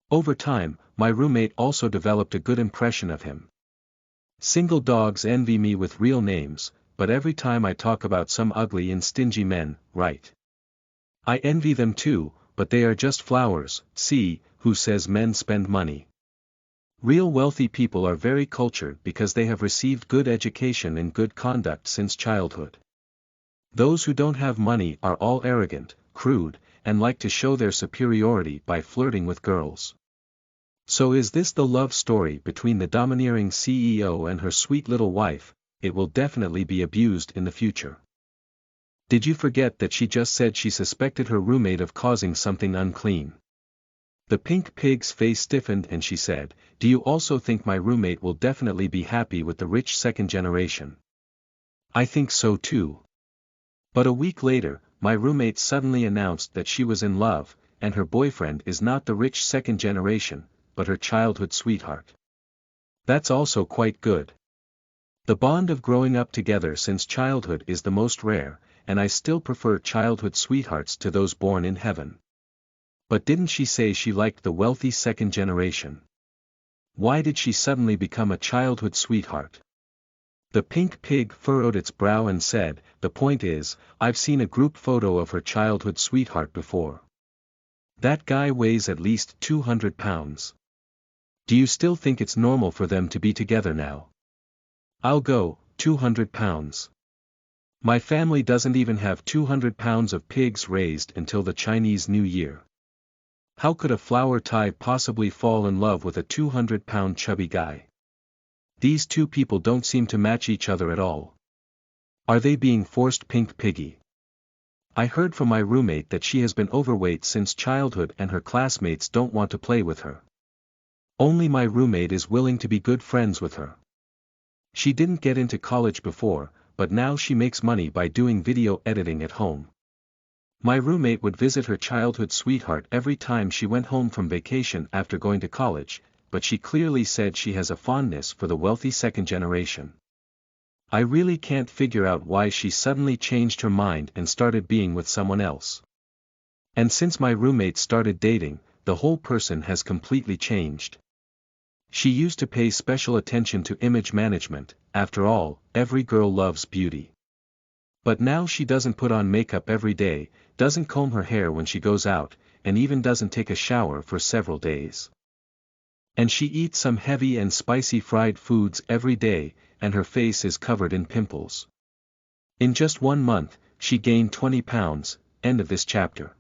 Over time, my roommate also developed a good impression of him. Single dogs envy me with real names, but every time I talk about some ugly and stingy men, right? I envy them too, but they are just flowers. See, who says men spend money? Real wealthy people are very cultured because they have received good education and good conduct since childhood. Those who don't have money are all arrogant, crude, and like to show their superiority by flirting with girls. So is this the love story between the domineering CEO and her sweet little wife? It will definitely be abused in the future. Did you forget that she just said she suspected her roommate of causing something unclean? The pink pig's face stiffened and she said, "Do you also think my roommate will definitely be happy with the rich second generation?" I think so too. But a week later, my roommate suddenly announced that she was in love, and her boyfriend is not the rich second generation, but her childhood sweetheart. That's also quite good. The bond of growing up together since childhood is the most rare, and I still prefer childhood sweethearts to those born in heaven. But didn't she say she liked the wealthy second generation? Why did she suddenly become a childhood sweetheart? The pink pig furrowed its brow and said, "The point is, I've seen a group photo of her childhood sweetheart before. That guy weighs at least 200 pounds. Do you still think it's normal for them to be together now?" I'll go, 200 pounds. My family doesn't even have 200 pounds of pigs raised until the Chinese New Year. How could a flower Thai possibly fall in love with a 200-pound chubby guy? These two people don't seem to match each other at all. Are they being forced, pink piggy? I heard from my roommate that she has been overweight since childhood and her classmates don't want to play with her. Only my roommate is willing to be good friends with her. She didn't get into college before, but now she makes money by doing video editing at home. My roommate would visit her childhood sweetheart every time she went home from vacation after going to college, but she clearly said she has a fondness for the wealthy second generation. I really can't figure out why she suddenly changed her mind and started being with someone else. And since my roommate started dating, the whole person has completely changed. She used to pay special attention to image management. After all, every girl loves beauty. But now she doesn't put on makeup every day, doesn't comb her hair when she goes out, and even doesn't take a shower for several days. And she eats some heavy and spicy fried foods every day, and her face is covered in pimples. In just 1 month, she gained 20 pounds, end of this chapter.